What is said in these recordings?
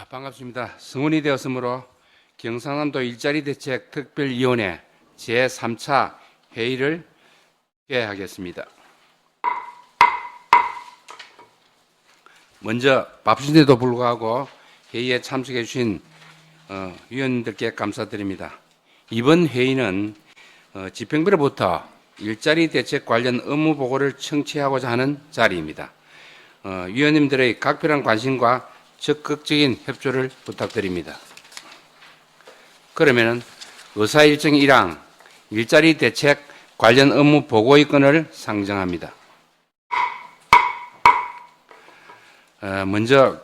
반갑습니다. 성원이 되었으므로 경상남도 일자리대책특별위원회 제3차 회의를 개하겠습니다. 먼저 바쁘신데도 불구하고 회의에 참석해 주신 위원님들께 감사드립니다. 이번 회의는 집행부로부터 일자리 대책 관련 업무 보고를 청취하고자 하는 자리입니다. 위원님들의 각별한 관심과 적극적인 협조를 부탁드립니다. 그러면 의사일정 1항 일자리 대책 관련 업무 보고의 건을 상정합니다. 먼저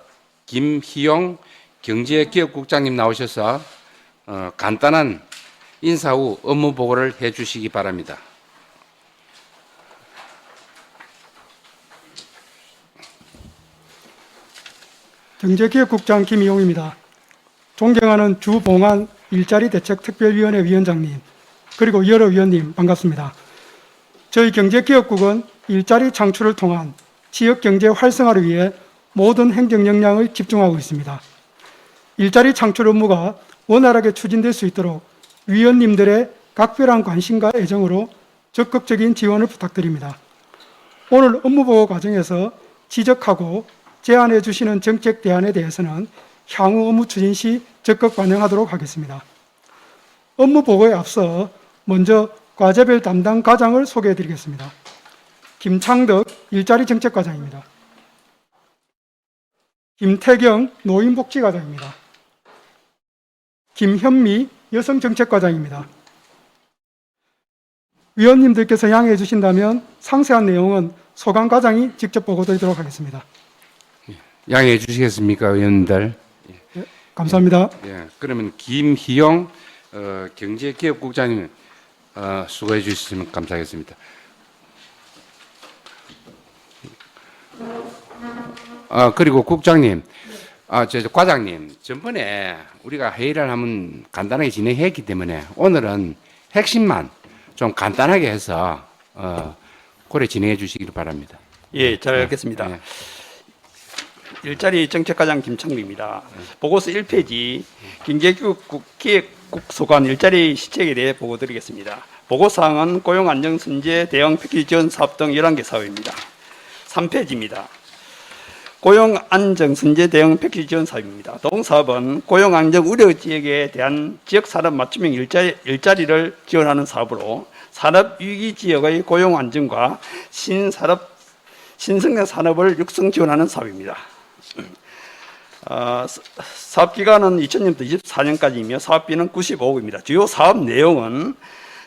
김희용 경제기업국장님 나오셔서 간단한 인사 후 업무 보고를 해 주시기 바랍니다. 경제기업국장 김희용입니다. 존경하는 주봉안 일자리대책특별위원회 위원장님, 그리고 여러 위원님 반갑습니다. 저희 경제기업국은 일자리 창출을 통한 지역경제 활성화를 위해 모든 행정 역량을 집중하고 있습니다. 일자리 창출 업무가 원활하게 추진될 수 있도록 위원님들의 각별한 관심과 애정으로 적극적인 지원을 부탁드립니다. 오늘 업무보고 과정에서 지적하고 제안해 주시는 정책 대안에 대해서는 향후 업무 추진 시 적극 반영하도록 하겠습니다. 업무 보고에 앞서 먼저 과제별 담당 과장을 소개해 드리겠습니다. 김창덕 일자리정책과장입니다. 김태경 노인복지과장입니다. 김현미 여성정책과장입니다. 위원님들께서 양해해 주신다면 상세한 내용은 소강과장이 직접 보고드리도록 하겠습니다. 양해해 주시겠습니까, 의원님들? 네, 감사합니다. 예, 그러면 김희용 경제기업국장님 수고해 주셨으면 감사하겠습니다. 그리고 국장님, 과장님, 전번에 우리가 회의를 하면 간단하게 진행했기 때문에 오늘은 핵심만 좀 간단하게 해서 고래 진행해 주시기를 바랍니다. 예, 잘 알겠습니다. 네. 일자리 정책과장 김창규입니다. 보고서 1페이지 경제기획국 소관 일자리 시책에 대해 보고드리겠습니다. 보고사항은 고용안정선제 대응 패키지 지원 사업 등 11개 사업입니다. 3페이지입니다. 고용안정선제 대응 패키지 지원 사업입니다. 동사업은 고용안정 우려 지역에 대한 지역산업 맞춤형 일자리를 지원하는 사업으로 산업위기 지역의 고용안정과 신성장 산업을 육성 지원하는 사업입니다. 사업기간은 2000년부터 24년까지이며 사업비는 95억입니다. 주요 사업 내용은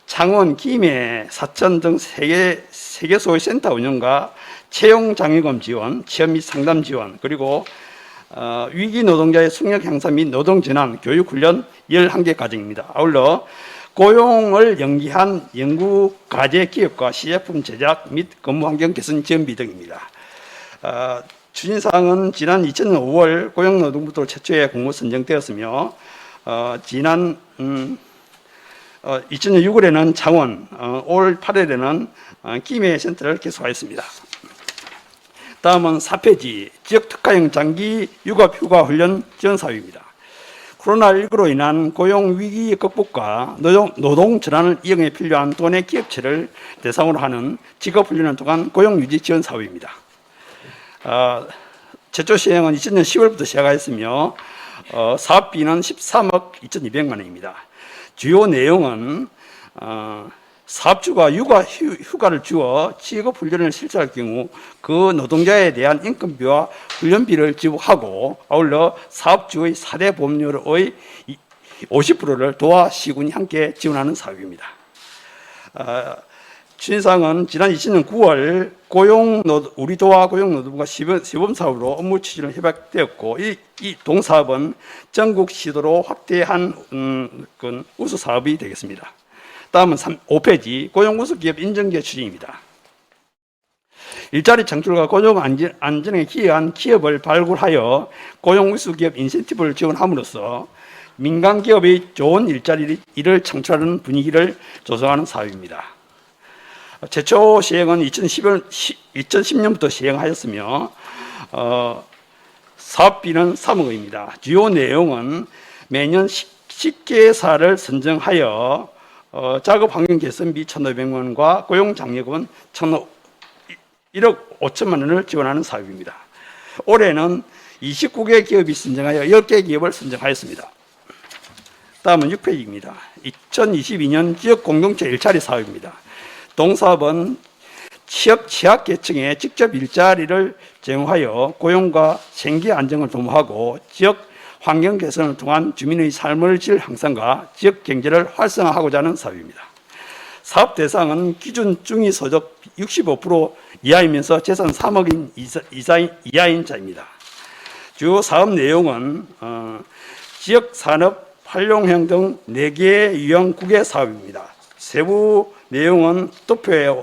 창원, 김해, 사천 등 3개소의 센터 운영과 채용장애금 지원, 취업 및 상담 지원, 그리고 위기 노동자의 숙력 향상 및 노동 전환, 교육 훈련 11개 과정입니다. 아울러 고용을 연기한 연구 과제 기획과 시제품 제작 및 근무 환경 개선 지원비 등입니다. 추진사항은 지난 2000년 5월 고용노동부로 최초의 공모 선정되었으며 지난 2000년 6월에는 창원, 올 8월에는 김해 센터를 개소하였습니다. 다음은 4페이지 지역 특화형 장기 육아 휴가 훈련 지원 사업입니다. 코로나19로 인한 고용 위기 극복과 노동 전환을 이용에 필요한 도내 기업체를 대상으로 하는 직업 훈련을 통한 고용 유지 지원 사업입니다. 최초 시행은 2000년 10월부터 시작하였으며 사업비는 13억 2,200만 원입니다. 주요 내용은 사업주가 육아 휴가를 주어 직업 훈련을 실시할 경우 그 노동자에 대한 인건비와 훈련비를 지불하고 아울러 사업주의 4대 보험료의 50%를 도와 시군이 함께 지원하는 사업입니다. 추진사항은 지난 2000년 9월 우리 도와 고용노동부가 시범사업으로 업무 추진을 협약되었고 이 동사업은 전국 시도로 확대한 우수사업이 되겠습니다. 다음은 5페이지 고용우수기업 인정제 추진입니다. 일자리 창출과 고용 안정에 기여한 기업을 발굴하여 고용우수기업 인센티브를 지원함으로써 민간기업의 좋은 일자리를 창출하는 분위기를 조성하는 사업입니다. 최초 시행은 2010년부터 시행하였으며 사업비는 3억입니다. 주요 내용은 매년 10개사를 선정하여 작업 환경 개선비 1,500만 원과 고용 장려금은 1억 5천만 원을 지원하는 사업입니다. 올해는 29개 기업이 선정하여 10개 기업을 선정하였습니다. 다음은 6페이지입니다. 2022년 지역 공동체 일자리 사업입니다. 동사업은 취약계층에 직접 일자리를 제공하여 고용과 생계 안정을 도모하고 지역 환경 개선을 통한 주민의 삶의 질 향상과 지역 경제를 활성화하고자 하는 사업입니다. 사업 대상은 기준 중위 소득 65% 이하이면서 재산 3억인 이하인 자입니다. 주요 사업 내용은 지역 산업 활용형 등 4개 유형 9개 사업입니다. 세부 내용은 도표에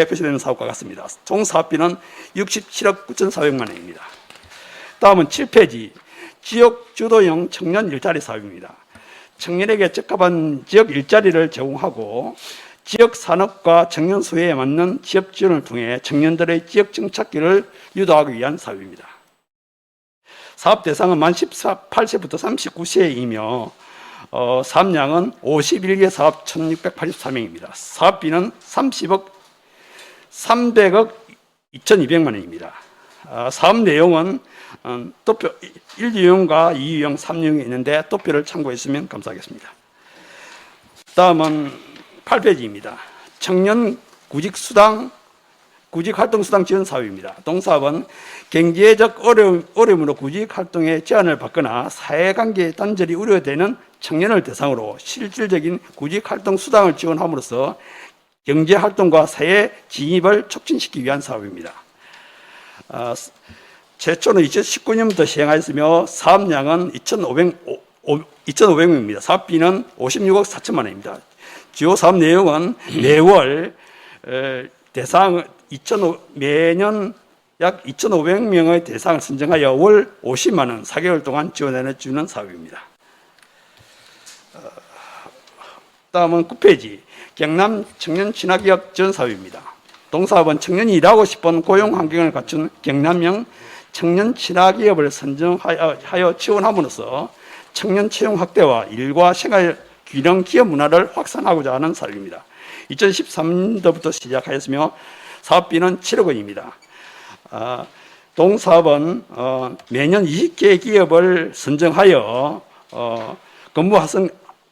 표시되는 사업과 같습니다. 총 사업비는 67억 9,400만 원입니다. 다음은 7페이지 지역 주도형 청년 일자리 사업입니다. 청년에게 적합한 지역 일자리를 제공하고 지역 산업과 청년 수요에 맞는 지역 지원을 통해 청년들의 지역 정착기를 유도하기 위한 사업입니다. 사업 대상은 만 18세부터 39세이며 사업량은 51개 사업 1,683명입니다. 사업비는 300억 2,200만 원입니다. 사업 내용은 도표 1유형과 2유형, 3유형이 있는데 도표를 참고했으면 감사하겠습니다. 다음은 8페이지입니다. 청년 구직활동수당 지원 사업입니다. 동사업은 경제적 어려움으로 구직활동에 제한을 받거나 사회관계 단절이 우려되는 청년을 대상으로 실질적인 구직활동 수당을 지원함으로써 경제활동과 사회 진입을 촉진시키기 위한 사업입니다. 최초는 2019년부터 시행하였으며 사업량은 2,500명입니다. 사업비는 56억 4천만 원입니다. 주요 사업 내용은 매월 매년 약 2,500명의 대상을 선정하여 월 50만 원 4개월 동안 지원해 주는 사업입니다. 다음은 9페이지 경남 청년 친화기업 지원 사업입니다. 동사업은 청년이 일하고 싶은 고용 환경을 갖춘 경남형 청년 친화기업을 선정하여 지원함으로써 청년 채용 확대와 일과 생활 균형 기업 문화를 확산하고자 하는 사업입니다. 2013년도부터 시작하였으며 사업비는 7억 원입니다. 동사업은 매년 20개 기업을 선정하여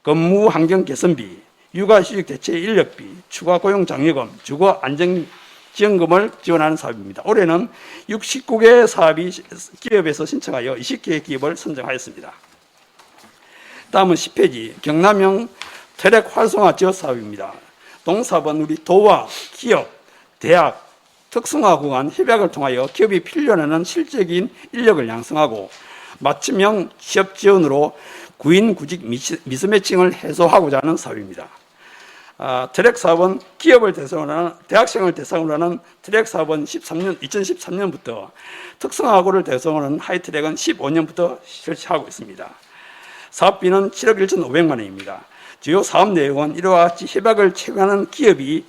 근무 환경 개선비, 육아휴직 대체 인력비, 추가 고용 장려금, 주거 안정 지원금을 지원하는 사업입니다. 올해는 69개 기업에서 신청하여 20개 기업을 선정하였습니다. 다음은 10페이지 경남형 트랙 활성화 지원 사업입니다. 동사업은 우리 도와 기업, 대학, 특성화 구간 협약을 통하여 기업이 필요로 하는 실질적인 인력을 양성하고 맞춤형 취업 지원으로 구인 구직 미스매칭을 해소하고자 하는 사업입니다. 트랙 사업은 기업을 대상으로 하는 대학생을 대상으로 하는 트랙 사업은 2013년부터 특성화고를 대상으로 하는 하이트랙은 15년부터 실시하고 있습니다. 사업비는 7억 1,500만 원입니다. 주요 사업 내용은 이와 같이 협약을 체결하는 기업이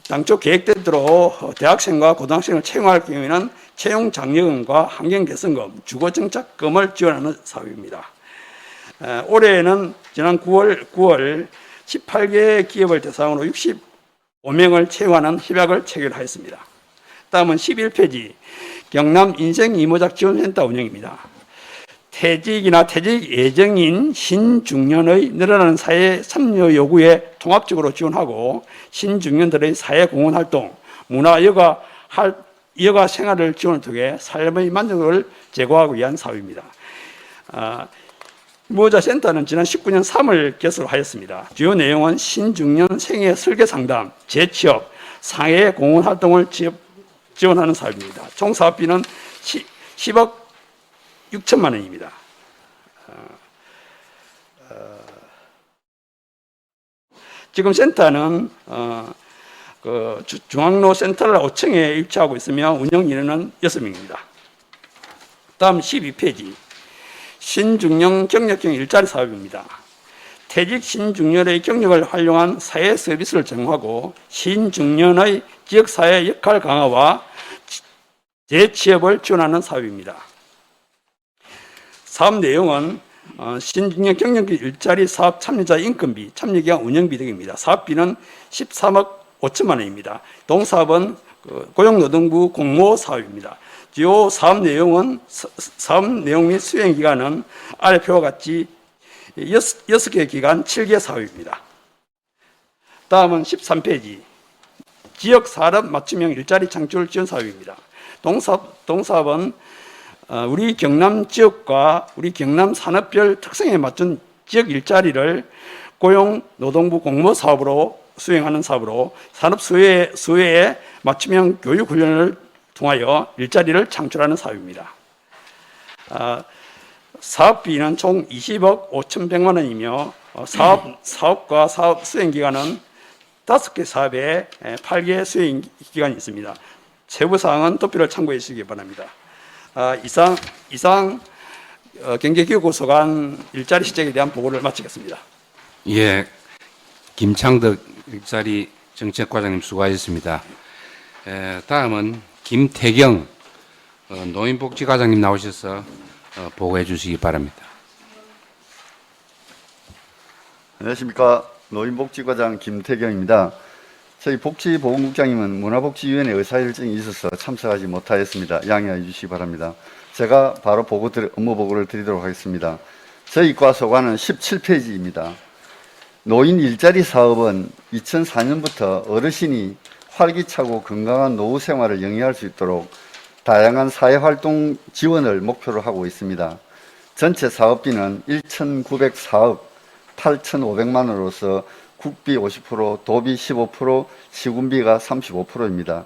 당초 계획된 대로 대학생과 고등학생을 채용할 경우에는 채용 장려금과 환경 개선금, 주거 정착금을 지원하는 사업입니다. 올해는 지난 9월 18개 기업을 대상으로 65명을 채용하는 협약을 체결하였습니다. 다음은 11페이지 경남 인생 이모작 지원센터 운영입니다. 퇴직이나 퇴직 예정인 신중년의 늘어나는 사회 참여 요구에 통합적으로 지원하고 신중년들의 사회 공헌 활동, 문화 여가 생활을 지원을 통해 삶의 만족을 제고하기 위한 사업입니다. 이모작 센터는 지난 19년 3월 개설하였습니다. 주요 내용은 신중년 생애 설계 상담, 재취업, 사회 공헌 활동을 지원하는 사업입니다. 총 사업비는 10억 6천만 원입니다. 지금 센터는 중앙로 센터를 5층에 위치하고 있으며 운영 인원은 6명입니다. 다음 12페이지 신중년 경력형 일자리 사업입니다. 퇴직 신중년의 경력을 활용한 사회 서비스를 제공하고 신중년의 지역사회 역할 강화와 재취업을 지원하는 사업입니다. 사업 내용은 신중년 경영기 일자리 사업 참여자 인건비, 참여기간 운영비 등입니다. 사업비는 13억 5천만 원입니다. 동사업은 고용노동부 공모 사업입니다. 주요 사업 내용은 사업 내용 및 수행 기간은 아래 표와 같이 6개 기간 7개 사업입니다. 다음은 13페이지. 지역 산업 맞춤형 일자리 창출 지원 사업입니다. 동사업은 우리 경남 지역과 우리 경남 산업별 특성에 맞춘 지역 일자리를 고용노동부 공모 사업으로 수행하는 사업으로 산업 수혜에 맞춤형 교육 훈련을 통하여 일자리를 창출하는 사업입니다. 사업비는 총 20억 5,100만 원이며 사업과 사업 수행 기간은 5개 사업에 8개 수행 기간이 있습니다. 세부 사항은 도표를 참고해 주시기 바랍니다. 이상 경제기획고소관 일자리 시책에 대한 보고를 마치겠습니다. 예, 김창덕 일자리 정책과장님 수고하셨습니다. 다음은 김태경 노인복지과장님 나오셔서 보고해 주시기 바랍니다. 안녕하십니까. 노인복지과장 김태경입니다. 저희 복지보건국장님은 문화복지위원회 의사일정이 있어서 참석하지 못하였습니다. 양해해 주시기 바랍니다. 제가 바로 업무 보고를 드리도록 하겠습니다. 저희 과 소관은 17페이지입니다. 노인 일자리 사업은 2004년부터 어르신이 활기차고 건강한 노후 생활을 영위할 수 있도록 다양한 사회활동 지원을 목표로 하고 있습니다. 전체 사업비는 1,904억 8,500만 원으로서 국비 50%, 도비 15%, 시군비가 35%입니다.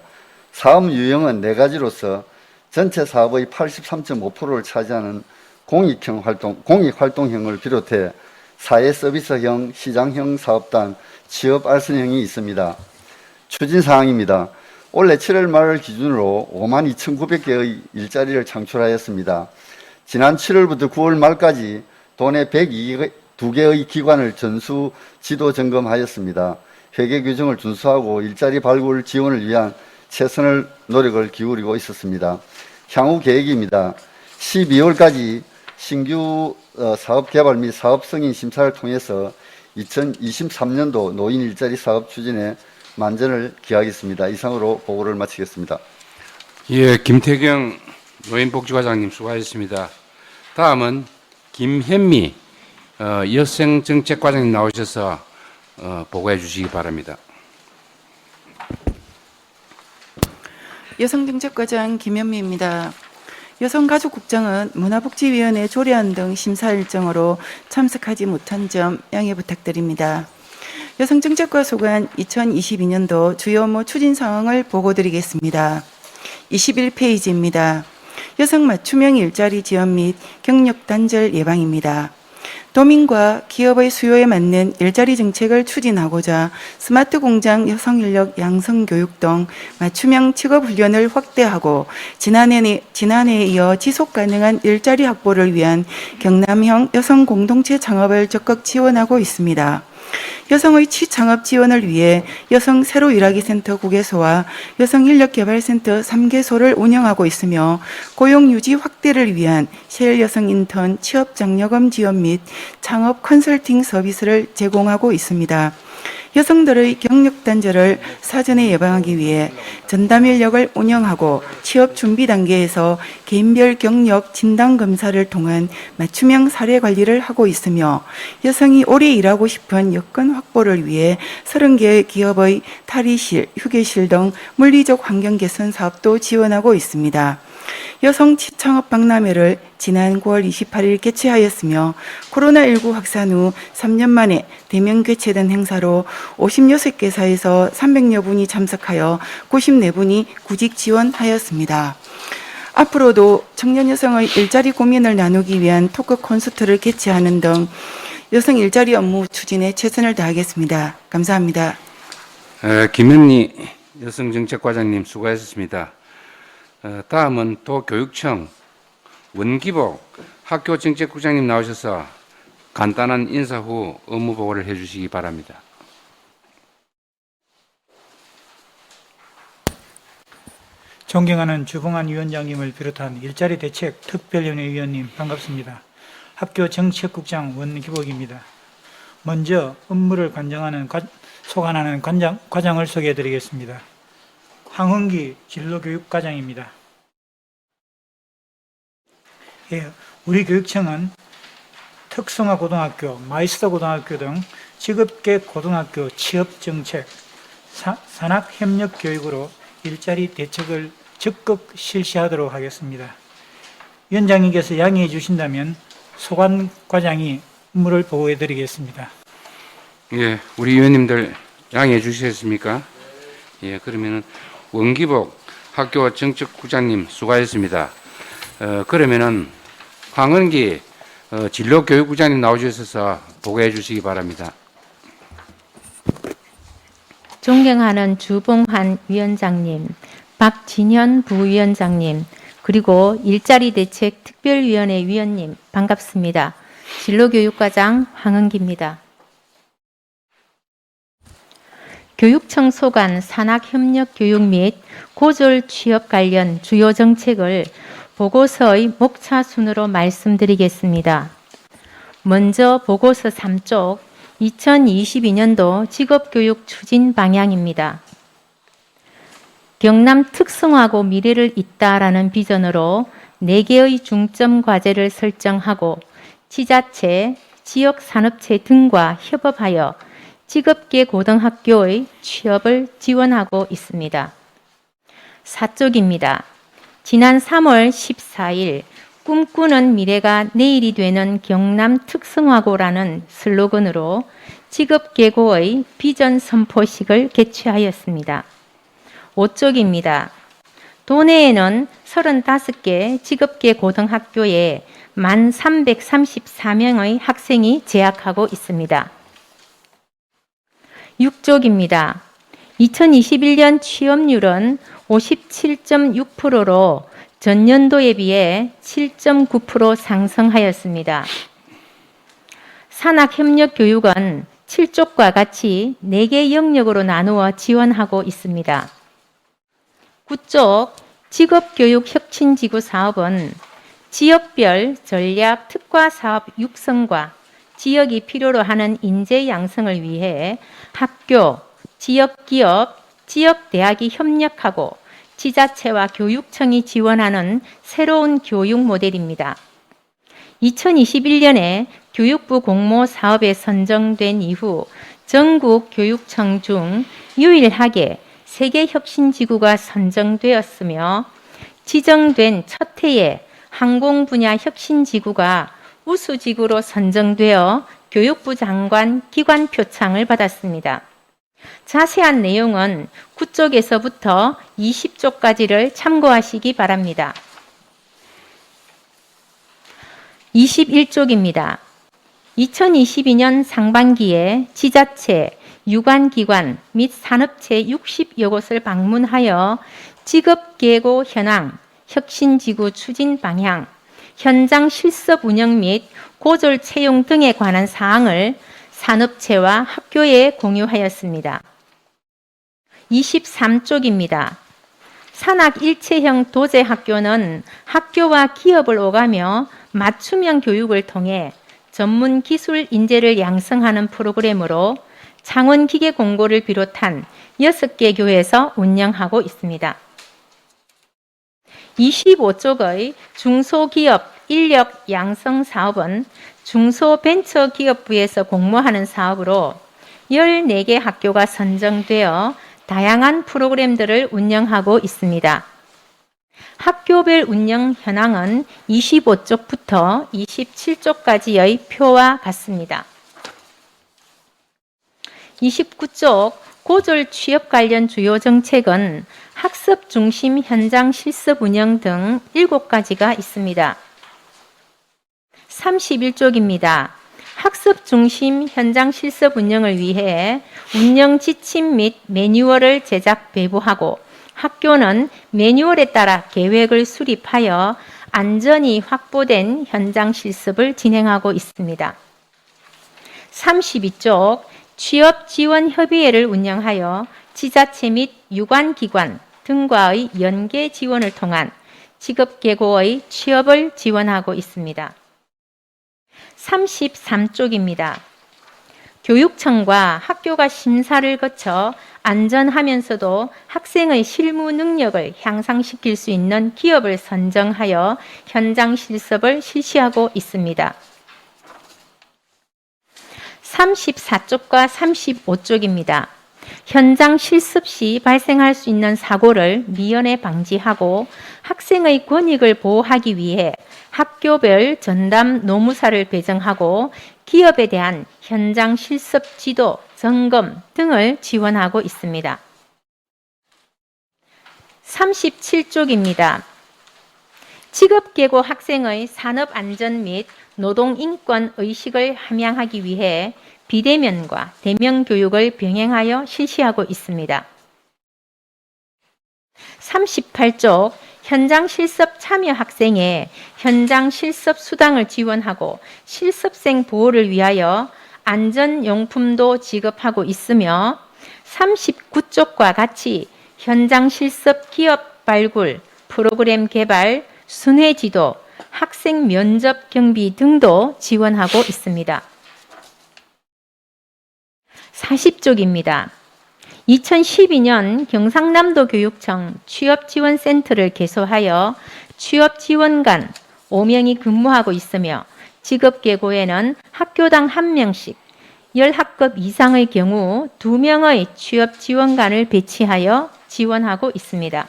사업 유형은 4가지로서 전체 사업의 83.5%를 차지하는 공익활동형을 비롯해 사회서비스형, 시장형 사업단, 취업알선형이 있습니다. 추진사항입니다. 올해 7월 말 기준으로 52,900개의 일자리를 창출하였습니다. 지난 7월부터 9월 말까지 도내 102개의 기관을 전수 지도 점검하였습니다. 회계 규정을 준수하고 일자리 발굴 지원을 위한 최선의 노력을 기울이고 있었습니다. 향후 계획입니다. 12월까지 신규 사업 개발 및 사업 승인 심사를 통해서 2023년도 노인 일자리 사업 추진에 만전을 기하겠습니다. 이상으로 보고를 마치겠습니다. 예, 김태경 노인복지과장님 수고하셨습니다. 다음은 김현미 여성정책과장님 나오셔서 보고해 주시기 바랍니다. 여성정책과장 김현미입니다. 여성가족국장은 문화복지위원회 조례안 등 심사 일정으로 참석하지 못한 점 양해 부탁드립니다. 여성정책과 소관 2022년도 주요 업무 추진 상황을 보고드리겠습니다. 21페이지입니다. 여성 맞춤형 일자리 지원 및 경력 단절 예방입니다. 도민과 기업의 수요에 맞는 일자리 정책을 추진하고자 스마트 공장 여성인력 양성 교육 등 맞춤형 직업 훈련을 확대하고 지난해에 이어 지속 가능한 일자리 확보를 위한 경남형 여성 공동체 창업을 적극 지원하고 있습니다. 여성의 취창업 지원을 위해 여성 새로 일하기 센터 9개소와 여성 인력개발센터 3개소를 운영하고 있으며 고용 유지 확대를 위한 셰일 여성 인턴 취업 장려금 지원 및 창업 컨설팅 서비스를 제공하고 있습니다. 여성들의 경력 단절을 사전에 예방하기 위해 전담 인력을 운영하고 취업 준비 단계에서 개인별 경력 진단 검사를 통한 맞춤형 사례 관리를 하고 있으며 여성이 오래 일하고 싶은 여건 확보를 위해 30개의 기업의 탈의실, 휴게실 등 물리적 환경 개선 사업도 지원하고 있습니다. 여성 취창업 박람회를 지난 9월 28일 개최하였으며 코로나19 확산 후 3년 만에 대면 개최된 행사로 56개사에서 300여 분이 참석하여 94분이 구직 지원하였습니다. 앞으로도 청년 여성의 일자리 고민을 나누기 위한 토크 콘서트를 개최하는 등 여성 일자리 업무 추진에 최선을 다하겠습니다. 감사합니다. 김현미 여성정책과장님 수고하셨습니다. 다음은 도교육청 원기복 학교정책국장님 나오셔서 간단한 인사 후 업무 보고를 해주시기 바랍니다. 존경하는 주봉환 위원장님을 비롯한 일자리 대책 특별위원회 위원님 반갑습니다. 학교 정책국장 원기복입니다. 먼저 업무를 소관하는 과장을 소개해 드리겠습니다. 황흥기 진로교육과장입니다. 예, 우리 교육청은 특성화 고등학교, 마이스터 고등학교 등 직업계 고등학교 취업정책, 산학협력교육으로 일자리 대책을 적극 실시하도록 하겠습니다. 위원장님께서 양해해 주신다면 소관 과장이 업무를 보고해 드리겠습니다. 예, 우리 위원님들 양해해 주시겠습니까? 예, 그러면은 원기복 학교 정책국장님 수고하셨습니다. 그러면은 황은기 진로교육국장님 나오셔서 보고해 주시기 바랍니다. 존경하는 주봉환 위원장님, 박진현 부위원장님, 그리고 일자리 대책 특별위원회 위원님 반갑습니다. 진로교육과장 황은기입니다. 교육청 소관 산학협력교육 및 고졸 취업 관련 주요 정책을 보고서의 목차 순으로 말씀드리겠습니다. 먼저 보고서 3쪽 2022년도 직업교육 추진 방향입니다. 경남 특성화고 미래를 잇다라는 비전으로 4개의 중점 과제를 설정하고 지자체, 지역산업체 등과 협업하여 직업계 고등학교의 취업을 지원하고 있습니다. 4쪽입니다. 지난 3월 14일 꿈꾸는 미래가 내일이 되는 경남 특성화고라는 슬로건으로 직업계고의 비전 선포식을 개최하였습니다. 5쪽입니다. 도내에는 35개 직업계 고등학교에 1,334명의 학생이 재학하고 있습니다. 6쪽입니다. 2021년 취업률은 57.6%로 전년도에 비해 7.9% 상승하였습니다. 산학협력교육은 7쪽과 같이 4개 영역으로 나누어 지원하고 있습니다. 9쪽 직업교육혁신지구 사업은 지역별 전략 특화 사업 육성과 지역이 필요로 하는 인재 양성을 위해 학교, 지역기업, 지역대학이 협력하고 지자체와 교육청이 지원하는 새로운 교육 모델입니다. 2021년에 교육부 공모 사업에 선정된 이후 전국 교육청 중 유일하게 세계혁신지구가 선정되었으며 지정된 첫 해에 항공 분야 혁신지구가 우수지구로 선정되어 교육부 장관 기관 표창을 받았습니다. 자세한 내용은 9쪽에서부터 20쪽까지를 참고하시기 바랍니다. 21쪽입니다. 2022년 상반기에 지자체, 유관기관 및 산업체 60여 곳을 방문하여 직업계고 현황, 혁신지구 추진 방향, 현장 실습 운영 및 고졸 채용 등에 관한 사항을 산업체와 학교에 공유하였습니다. 23쪽입니다. 산학 일체형 도제학교는 학교와 기업을 오가며 맞춤형 교육을 통해 전문 기술 인재를 양성하는 프로그램으로 창원기계공고를 비롯한 6개 교에서 운영하고 있습니다. 25쪽의 중소기업 인력 양성 사업은 중소벤처기업부에서 공모하는 사업으로 14개 학교가 선정되어 다양한 프로그램들을 운영하고 있습니다. 학교별 운영 현황은 25쪽부터 27쪽까지의 표와 같습니다. 29쪽 고졸 취업 관련 주요 정책은 학습 중심 현장 실습 운영 등 7가지가 있습니다. 31쪽입니다. 학습 중심 현장 실습 운영을 위해 운영 지침 및 매뉴얼을 제작 배부하고 학교는 매뉴얼에 따라 계획을 수립하여 안전이 확보된 현장 실습을 진행하고 있습니다. 32쪽 취업 지원 협의회를 운영하여 지자체 및 유관기관, 등과의 연계 지원을 통한 직업계고의 취업을 지원하고 있습니다. 33쪽입니다. 교육청과 학교가 심사를 거쳐 안전하면서도 학생의 실무 능력을 향상시킬 수 있는 기업을 선정하여 현장 실습을 실시하고 있습니다. 34쪽과 35쪽입니다. 현장 실습 시 발생할 수 있는 사고를 미연에 방지하고 학생의 권익을 보호하기 위해 학교별 전담 노무사를 배정하고 기업에 대한 현장 실습 지도, 점검 등을 지원하고 있습니다. 37쪽입니다. 직업계고 학생의 산업안전 및 노동인권 의식을 함양하기 위해 비대면과 대면 교육을 병행하여 실시하고 있습니다. 38쪽 현장 실습 참여 학생의 현장 실습 수당을 지원하고 실습생 보호를 위하여 안전용품도 지급하고 있으며 39쪽과 같이 현장 실습 기업 발굴, 프로그램 개발, 순회 지도, 학생 면접 경비 등도 지원하고 있습니다. 40쪽입니다. 2012년 경상남도 교육청 취업지원센터를 개소하여 취업지원관 5명이 근무하고 있으며 직업계고에는 학교당 1명씩 10학급 이상의 경우 2명의 취업지원관을 배치하여 지원하고 있습니다.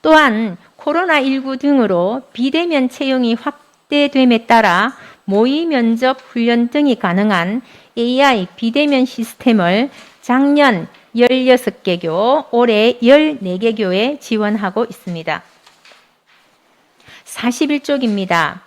또한 코로나19 등으로 비대면 채용이 확대됨에 따라 모의 면접 훈련 등이 가능한 AI 비대면 시스템을 작년 16개 교, 올해 14개 교에 지원하고 있습니다. 41쪽입니다.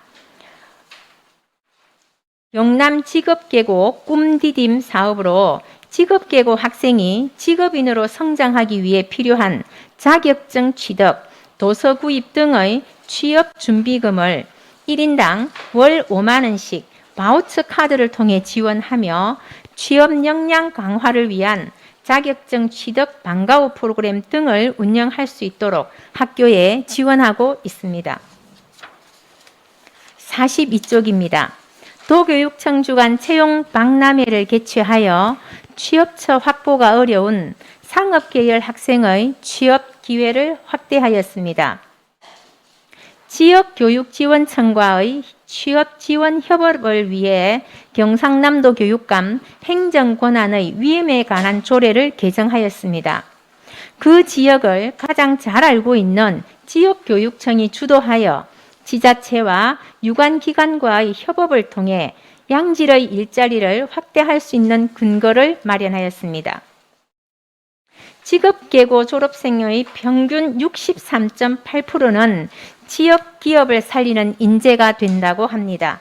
영남 직업계고 꿈디딤 사업으로 직업계고 학생이 직업인으로 성장하기 위해 필요한 자격증 취득, 도서 구입 등의 취업 준비금을 1인당 월 5만 원씩 바우처 카드를 통해 지원하며 취업 역량 강화를 위한 자격증 취득 방과후 프로그램 등을 운영할 수 있도록 학교에 지원하고 있습니다. 42쪽입니다. 도교육청 주관 채용 박람회를 개최하여 취업처 확보가 어려운 상업계열 학생의 취업 기회를 확대하였습니다. 지역교육지원청과의 취업지원협업을 위해 경상남도 교육감 행정권한의 위임에 관한 조례를 개정하였습니다. 그 지역을 가장 잘 알고 있는 지역교육청이 주도하여 지자체와 유관기관과의 협업을 통해 양질의 일자리를 확대할 수 있는 근거를 마련하였습니다. 직업계고 졸업생의 평균 63.8%는 지역 기업을 살리는 인재가 된다고 합니다.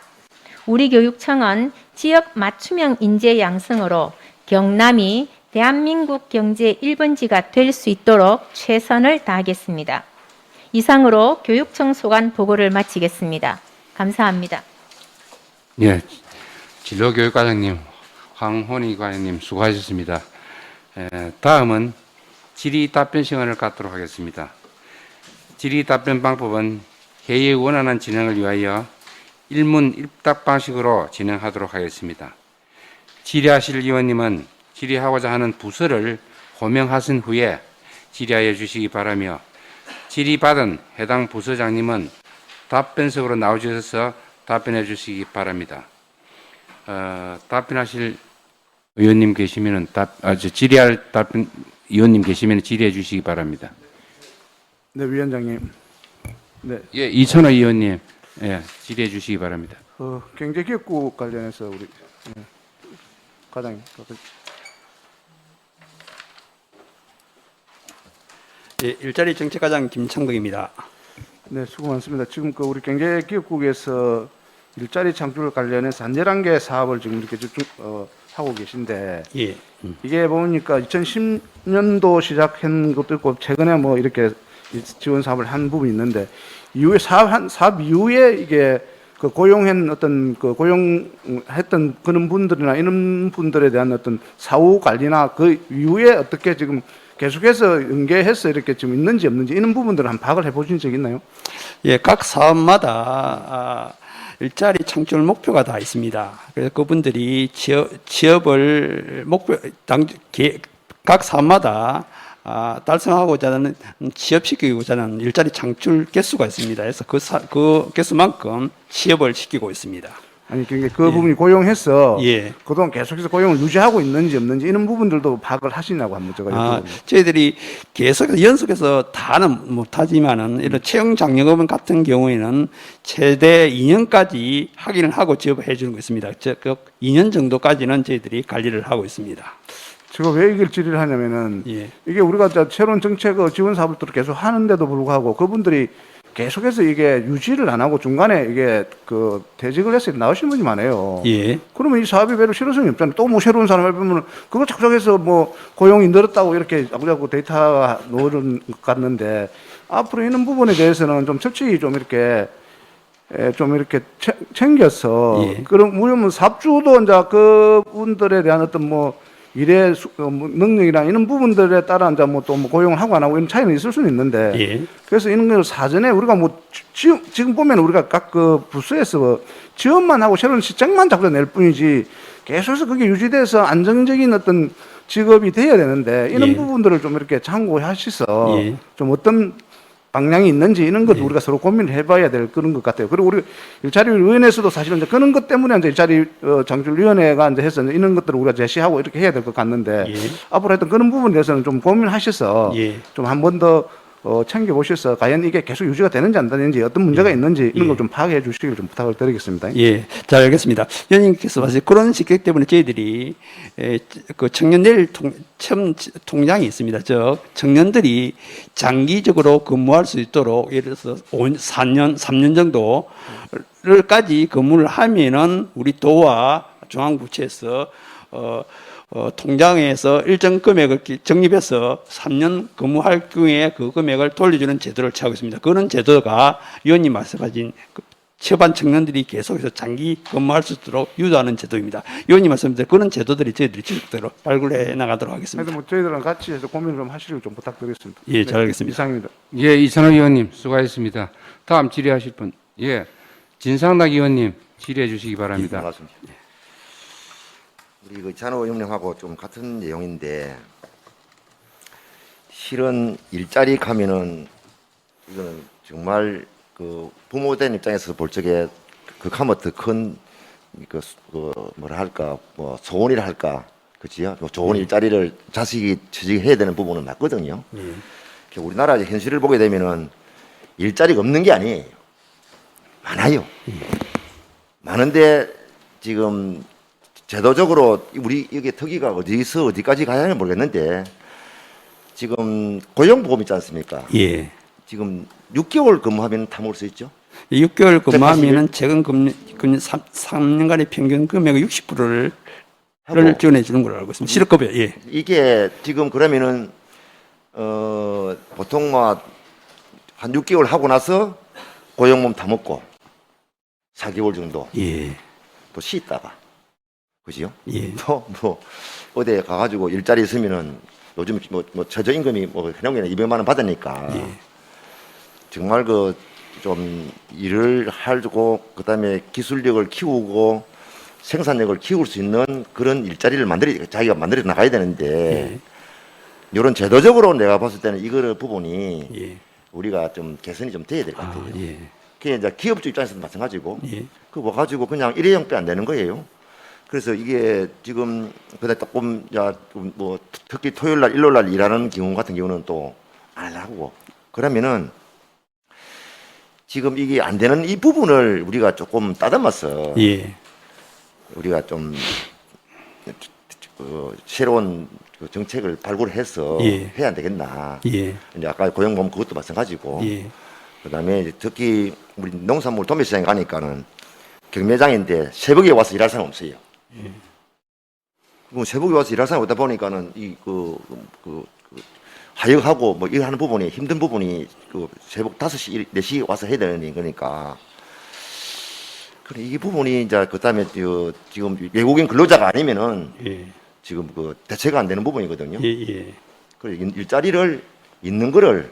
우리 교육청은 지역 맞춤형 인재 양성으로 경남이 대한민국 경제 1번지가 될 수 있도록 최선을 다하겠습니다. 이상으로 교육청 소관 보고를 마치겠습니다. 감사합니다. 예, 진로교육과장님, 황혼희 과장님 수고하셨습니다. 다음은 질의 답변 시간을 갖도록 하겠습니다. 질의 답변 방법은 회의의 원활한 진행을 위하여 일문 일답 방식으로 진행하도록 하겠습니다. 질의하실 의원님은 질의하고자 하는 부서를 호명하신 후에 질의하여 주시기 바라며 질의받은 해당 부서장님은 답변석으로 나오셔서 답변해 주시기 바랍니다. 답변하실 의원님 계시면은 질의할 답변 의원님 계시면 질의해 주시기 바랍니다. 네, 위원장님. 네. 예, 이천호 의원님, 예, 질의해 주시기 바랍니다. 경제기획국 관련해서 우리 과장님. 예, 일자리 정책과장 김창덕입니다. 네, 수고 많습니다. 지금 우리 경제기획국에서 일자리 창출 관련해서 한 11개 사업을 지금 이렇게 하고 계신데, 예. 이게 보니까 2010년도 시작한 것도 있고 최근에 뭐 이렇게 지원 사업을 한 부분이 있는데, 이후에 사업 이후에 이게 그 고용한 어떤 그 고용했던 그런 분들이나 이런 분들에 대한 어떤 사후 관리나 그 이후에 어떻게 지금 계속해서 연계해서 이렇게 지금 있는지 없는지 이런 부분들을 한번 파악을 해보신 적 있나요? 예, 각 사업마다 일자리 창출 목표가 다 있습니다. 그래서 그분들이 취업을 각 사업마다 달성하고자 하는 취업시키고자 하는 일자리 창출 개수가 있습니다. 그래서 그 개수만큼 취업을 시키고 있습니다. 아니 그러니까 그 부분이 고용해서 예. 그동안 계속해서 고용을 유지하고 있는지 없는지 이런 부분들도 파악을 하시냐고 한번 제가 여쭤보는 저희들이 계속해서 연속해서 다는 못하지만은 이런 채용 장려금 같은 경우에는 최대 2년까지 확인을 하고 지급해 주는 거 있습니다. 즉 2년 정도까지는 저희들이 관리를 하고 있습니다. 제가 왜 이걸 질의를 하냐면은 예. 이게 우리가 새로운 정책 지원 사업을 계속 하는데도 불구하고 그분들이 계속해서 이게 유지를 안 하고 중간에 이게 그 퇴직을 해서 나오시는 분이 많아요. 예. 그러면 이 사업이 별로 실효성이 없잖아요. 또 뭐 새로운 사람을 보면 그걸 착착해서 뭐 고용이 늘었다고 이렇게 자꾸자꾸 데이터가 놓는 것 같는데 앞으로 이런 부분에 대해서는 좀 철저히 좀 이렇게 챙겨서 예. 그럼 우리는 사업주도 이제 그분들에 대한 어떤 뭐 일의 능력이나 이런 부분들에 따라 이제 뭐 또 뭐 고용을 하고 안 하고 이런 차이는 있을 수는 있는데 예. 그래서 이런 걸 사전에 우리가 뭐 지금 보면 우리가 각 그 부서에서 지원만 하고 새로운 시책만 자꾸 낼 뿐이지 계속해서 그게 유지돼서 안정적인 어떤 직업이 돼야 되는데 이런 예. 부분들을 좀 이렇게 참고하셔서 예. 좀 어떤 방향이 있는지 이런 것도 우리가 서로 고민을 해봐야 될 그런 것 같아요. 그리고 우리 일자리위원회에서도 사실은 이제 그런 것 때문에 이제 일자리 창출위원회가 이제 해서 이런 것들을 우리가 제시하고 이렇게 해야 될 것 같는데 예. 앞으로 하여튼 그런 부분에 대해서는 좀 고민하셔서 예. 좀 한 번 더 챙겨보셔서 과연 이게 계속 유지가 되는지 안 되는지 어떤 문제가 있는지 이런 걸 좀 파악해 주시길 좀 부탁을 드리겠습니다. 예, 잘 알겠습니다. 위원님께서 사실 그런 시각 때문에 저희들이 그 청년 내일 통장이 있습니다. 즉 청년들이 장기적으로 근무할 수 있도록 예를 들어서 3년 정도를까지 근무를 하면은 우리 도와 중앙부처에서 통장에서 일정 금액을 적립해서 3년 근무할 경우에 그 금액을 돌려주는 제도를 취하고 있습니다. 그런 제도가 위원님 말씀하신 취업한 청년들이 계속해서 장기 근무할 수 있도록 유도하는 제도입니다. 위원님 말씀대로 그런 제도들이 저희들이 지속대로 발굴해 나가도록 하겠습니다. 하여튼 뭐 저희들랑 같이 해서 고민을 좀 하시길 좀 부탁드리겠습니다. 예, 잘 알겠습니다. 이상입니다. 예, 이찬호 의원님 수고하셨습니다. 다음 질의하실 분, 예, 진상락 의원님 질의해 주시기 바랍니다. 반갑습니다. 우리 그 이찬호 의원님하고 좀 같은 내용인데 실은 일자리 가면은 이거는 정말 그 부모된 입장에서 볼 적에 극하면 더 큰 뭐라 할까 뭐 소원이라 할까 그치요? 좋은 일자리를 자식이 취직해야 되는 부분은 맞거든요. 우리나라의 현실을 보게 되면은 일자리가 없는 게 아니에요. 많아요. 많은데 지금 제도적으로 우리 이게 특위가 어디서 어디까지 가야 하는지 모르겠는데 지금 고용보험 있지 않습니까? 예. 지금 6개월 근무하면 다 먹을 수 있죠? 6개월 근무하면은 최근 3년간의 평균 금액의 60%를 지원해 주는 걸로 알고 있습니다. 실업급여. 예. 이게 지금 그러면은 보통 뭐 한 6개월 하고 나서 고용보험 다 먹고 4개월 정도 예. 또 쉬다가 그죠? 예. 또 뭐 어디에 가가지고 일자리 있으면은 요즘 뭐 최저임금이 뭐 해놓으면 200만 원 받으니까 예. 정말 그 좀 일을 하고 그다음에 기술력을 키우고 생산력을 키울 수 있는 그런 일자리를 자기가 만들어 나가야 되는데 이런 제도적으로 내가 봤을 때는 이거 부분이 예. 우리가 좀 개선이 좀 돼야 될 것 같아요. 예. 그게 이제 기업주 입장에서도 마찬가지고 예. 그 와가지고 그냥 일회용배 안 되는 거예요. 그래서 이게 지금 그다 조금 뭐 특히 토요일 날 일요일 날 일하는 경우 같은 경우는 또 안 하고 그러면은 지금 이게 안 되는 이 부분을 우리가 조금 따듬어서 예. 우리가 좀 새로운 정책을 발굴해서 예. 해야 안 되겠나. 예. 이제 아까 고용보험 그것도 마찬가지고. 예. 그다음에 특히 우리 농산물 도매시장에 가니까는 경매장인데 새벽에 와서 일할 사람 없어요. 그럼 새벽에 와서 일할 사람 없다 보니까는 하역하고 뭐 일하는 부분이 힘든 부분이 그 새벽 5시, 4시 와서 해야 되는 거니까. 그래, 이 부분이 이제 그다음에 지금 외국인 근로자가 아니면은 예. 지금 그 대체가 안 되는 부분이거든요. 예. 예. 그 일자리를 있는 거를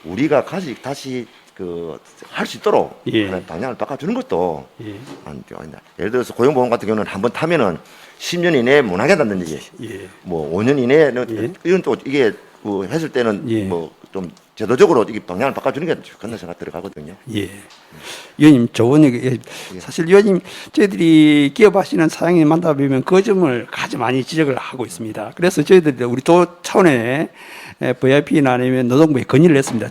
우리가 다시 그 할 수 있도록 예. 하는 방향을 바꿔주는 것도 예. 예를 들어서 고용보험 같은 경우는 한번 타면은 10년 이내에 못 하겠다든지 예. 뭐 5년 이내에는 예. 이건 또 이게 뭐 했을 때는 예. 뭐 좀 제도적으로 이 방향을 바꿔주는 게 좋겠다는 생각 들어가거든요. 예. 위원님, 좋은 얘기. 사실 위원님, 저희들이 기업하시는 사장님 만나보면 그 점을 가장 많이 지적을 하고 있습니다. 그래서 저희들이 우리 도 차원의 VIP나 아니면 노동부에 건의를 했습니다.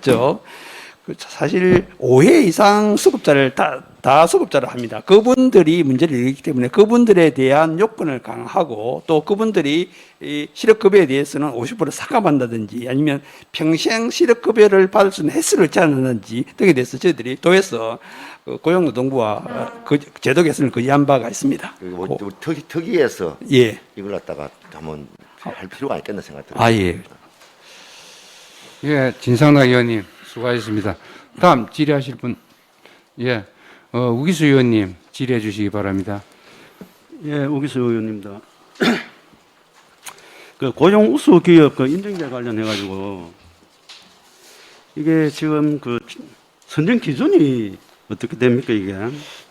사실 5회 이상 수급자를 다 수급자를 합니다. 그분들이 문제를 일으키기 때문에 그분들에 대한 요건을 강화하고 또 그분들이 이 실업급여에 대해서는 50% 삭감한다든지 아니면 평생 실업급여를 받을 수 있는 횟수를 제한한다든지 등에 대해서 저희들이 도에서 고용노동부와 그 제도 개선을 거의한 바가 있습니다. 그리고 뭐 특위에서 예. 이걸 갖다가 한번 할 필요가 있겠다 생각 들어요. 아, 예. 예, 진상당 의원님 수고하셨습니다. 다음 질의하실 분, 예, 우기수 의원님 질의해 주시기 바랍니다. 예, 우기수 의원입니다. 그 고용 우수 기업 그 인증제 관련해 가지고 이게 지금 그 선정 기준이 어떻게 됩니까 이게?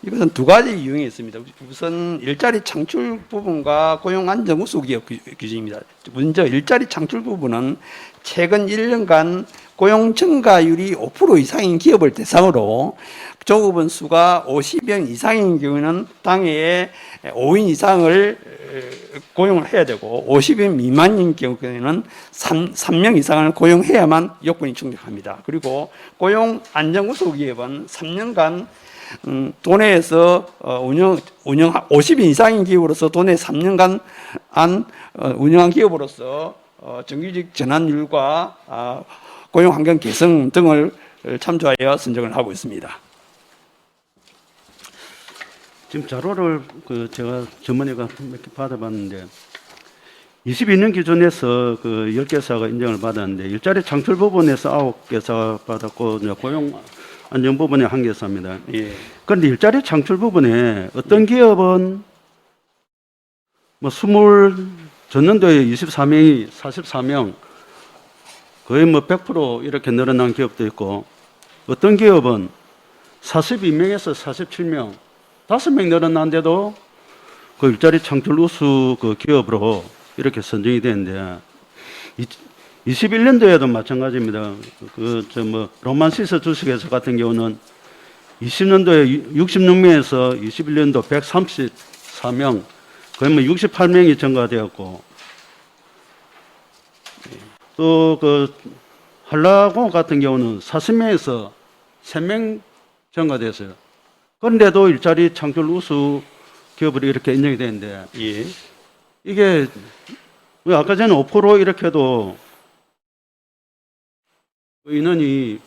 이것은 두 가지 유형이 있습니다. 우선 일자리 창출 부분과 고용 안정 우수 기업 규정입니다. 먼저 일자리 창출 부분은 최근 1년간 고용 증가율이 5% 이상인 기업을 대상으로 조급원 수가 50명 이상인 경우는 당해에 5인 이상을 고용을 해야 되고 50인 미만인 경우에는 3명 이상을 고용해야만 요건이 충족합니다. 그리고 고용 안정 우수 기업은 3년간 도내에서 운영 50인 이상인 기업으로서 도내 3년간 운영한 기업으로서 정규직 전환율과 고용 환경 개선 등을 참조하여 선정을 하고 있습니다. 지금 자료를 그 제가 전문의가 몇 개 받아봤는데 22년 기준에서 그 10개사가 인정을 받았는데 일자리 창출 부분에서 9개사 받았고 이제 고용 안정 부분에 1개사입니다. 예. 그런데 일자리 창출 부분에 어떤 기업은 뭐 전년도에 24명이 44명 거의 뭐 100% 이렇게 늘어난 기업도 있고 어떤 기업은 42명에서 47명 5명 늘어난데도 그 일자리 창출 우수 그 기업으로 이렇게 선정이 되는데 21년도에도 마찬가지입니다. 로만시스 주식회사 같은 경우는 20년도에 66명에서 21년도 134명 거의 뭐 68명이 증가되었고 또 그 한라공 같은 경우는 40명에서 3명 증가됐어요. 그런데도 일자리 창출 우수 기업으로 이렇게 인정이 되는데 예. 이게 왜 아까 전에 5% 이렇게 해도 인원이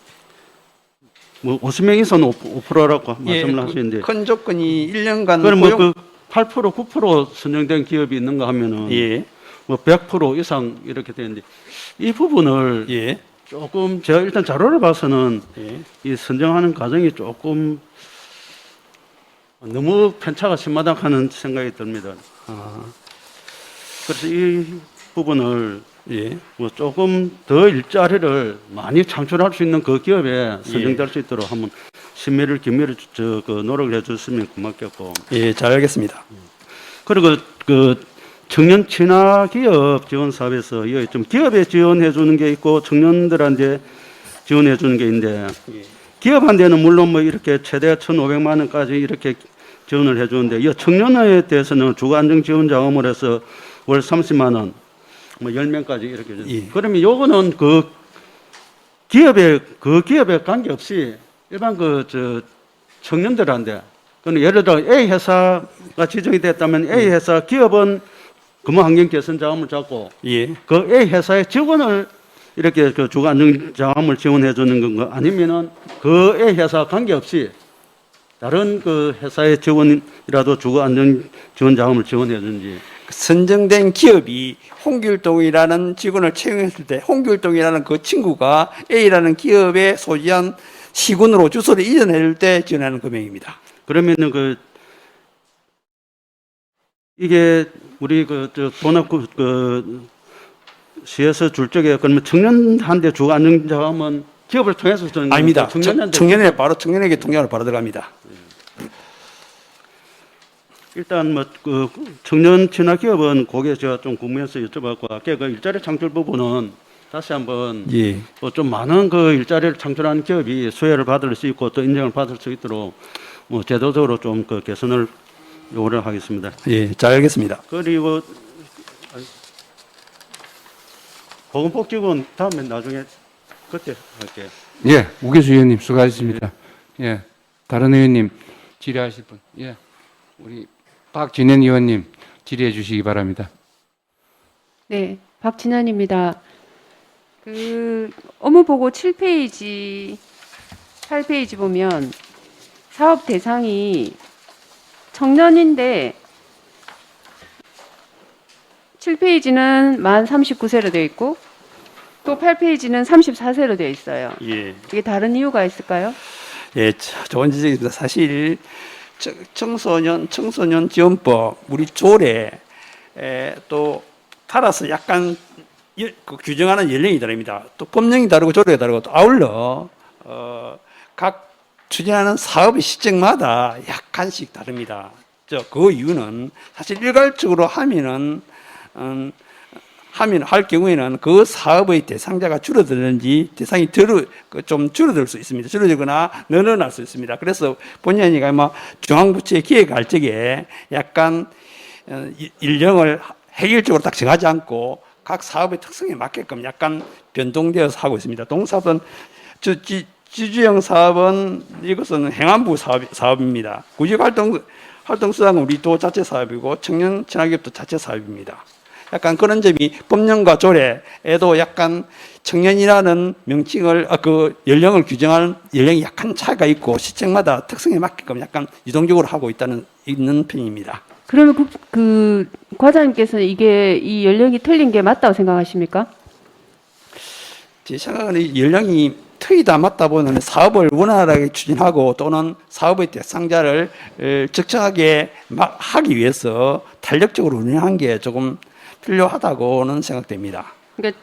뭐 50명 이상 5%라고 말씀을 하시는데 큰 조건이 1년간 그럼 뭐 그 8% 9% 선정된 기업이 있는가 하면은 예. 뭐 100% 이상 이렇게 되는데 이 부분을 예. 조금 제가 일단 자료를 봐서는 예. 이 선정하는 과정이 조금 너무 편차가 심하다 하는 생각이 듭니다. 그래서 이 부분을 예. 뭐 조금 더 일자리를 많이 창출할 수 있는 그 기업에 선정될 수 있도록 한번 심의를 기밀을 노력을 해줬으면 고맙겠고. 예, 잘 알겠습니다. 그리고 그 청년 친화 기업 지원 사업에서 여기 좀 기업에 지원해 주는 게 있고 청년들한테 지원해 주는 게 있는데 기업한테는 물론 뭐 이렇게 최대 1,500만 원까지 이렇게 지원을 해 주는데 이 청년에 대해서는 주거 안정 지원 자금을 해서 월 30만 원, 뭐 10명까지 이렇게 줍니다. 예. 그러면 요거는 그 기업에 관계없이 일반 청년들한테 그는 예를 들어 A 회사가 지정이 됐다면 A 회사 기업은 근무 환경 개선 자금을 잡고 예. 그 A 회사의 직원을 이렇게 그 주거 안정 자금을 지원해 주는 건가 아니면은 그 A 회사 관계없이 다른 그 회사의 직원이라도 주거 안정 지원 자금을 지원해 주는지 선정된 기업이 홍길동이라는 직원을 채용했을 때 홍길동이라는 그 친구가 A라는 기업에 소지한 시군으로 주소를 이전할 때 지원하는 금액입니다. 그러면은 이게 우리 돈합 시에서 줄 적에 그러면 청년한테 주 안정자금은 기업을 통해서 주는 겁니까? 아닙니다. 청년한테 청년에게 통장으로 바로 들어갑니다. 일단 뭐 그 청년 친화 기업은 그게 제가 좀 궁금해서 여쭤봤고 아까 그 일자리 창출 부분은 다시 한번 예. 좀 많은 그 일자리를 창출하는 기업이 수혜를 받을 수 있고 또 인정을 받을 수 있도록 뭐 제도적으로 좀 그 개선을 요구를 하겠습니다. 예, 잘 알겠습니다. 그리고 보건복지부는 다음에 나중에 그때 할게요. 예, 우기수 의원님 수고하셨습니다. 예, 다른 의원님 질의하실 분. 예, 우리 박진현 의원님 질의해 주시기 바랍니다. 네, 박진현입니다. 업무보고 7페이지, 8페이지 보면 사업 대상이 청년인데 7페이지는 만 39세로 되어 있고 또 8페이지는 34세로 되어 있어요. 예. 이게 다른 이유가 있을까요? 예, 좋은 지적입니다. 사실 청소년 지원법 우리 조례에 또 따라서 약간 그 규정하는 연령이 다릅니다. 또 법령이 다르고 조례가 다르고 또 아울러 각 추진하는 사업의 시점마다 약간씩 다릅니다. 그 이유는 사실 일괄적으로 하면은 할 경우에는 그 사업의 대상자가 줄어들는지 대상이 좀 줄어들 수 있습니다. 줄어들거나 늘어날 수 있습니다. 그래서 본의 아니가 중앙부처에 기획할 적에 약간 일령을 획일적으로 딱 정하지 않고 각 사업의 특성에 맞게끔 약간 변동되어서 하고 있습니다. 동사업은 지주형 사업은 이것은 행안부 사업입니다. 구직활동수당은 우리 도 자체 사업이고 청년 친화기업도 자체 사업입니다. 약간 그런 점이 법령과 조례에도 약간 청년이라는 명칭을 그 연령을 규정하는 연령이 약간 차이가 있고 시청마다 특성에 맞게끔 약간 유동적으로 하고 있는 편입니다. 그러면 그 과장님께서는 이게 이 연령이 틀린 게 맞다고 생각하십니까? 제 생각은 연령이 틀리다 맞다 보면 사업을 원활하게 추진하고 또는 사업의 대상자를 적정하게 하기 위해서 탄력적으로 운영한 게 조금 필요하다고는 생각됩니다. 그러니까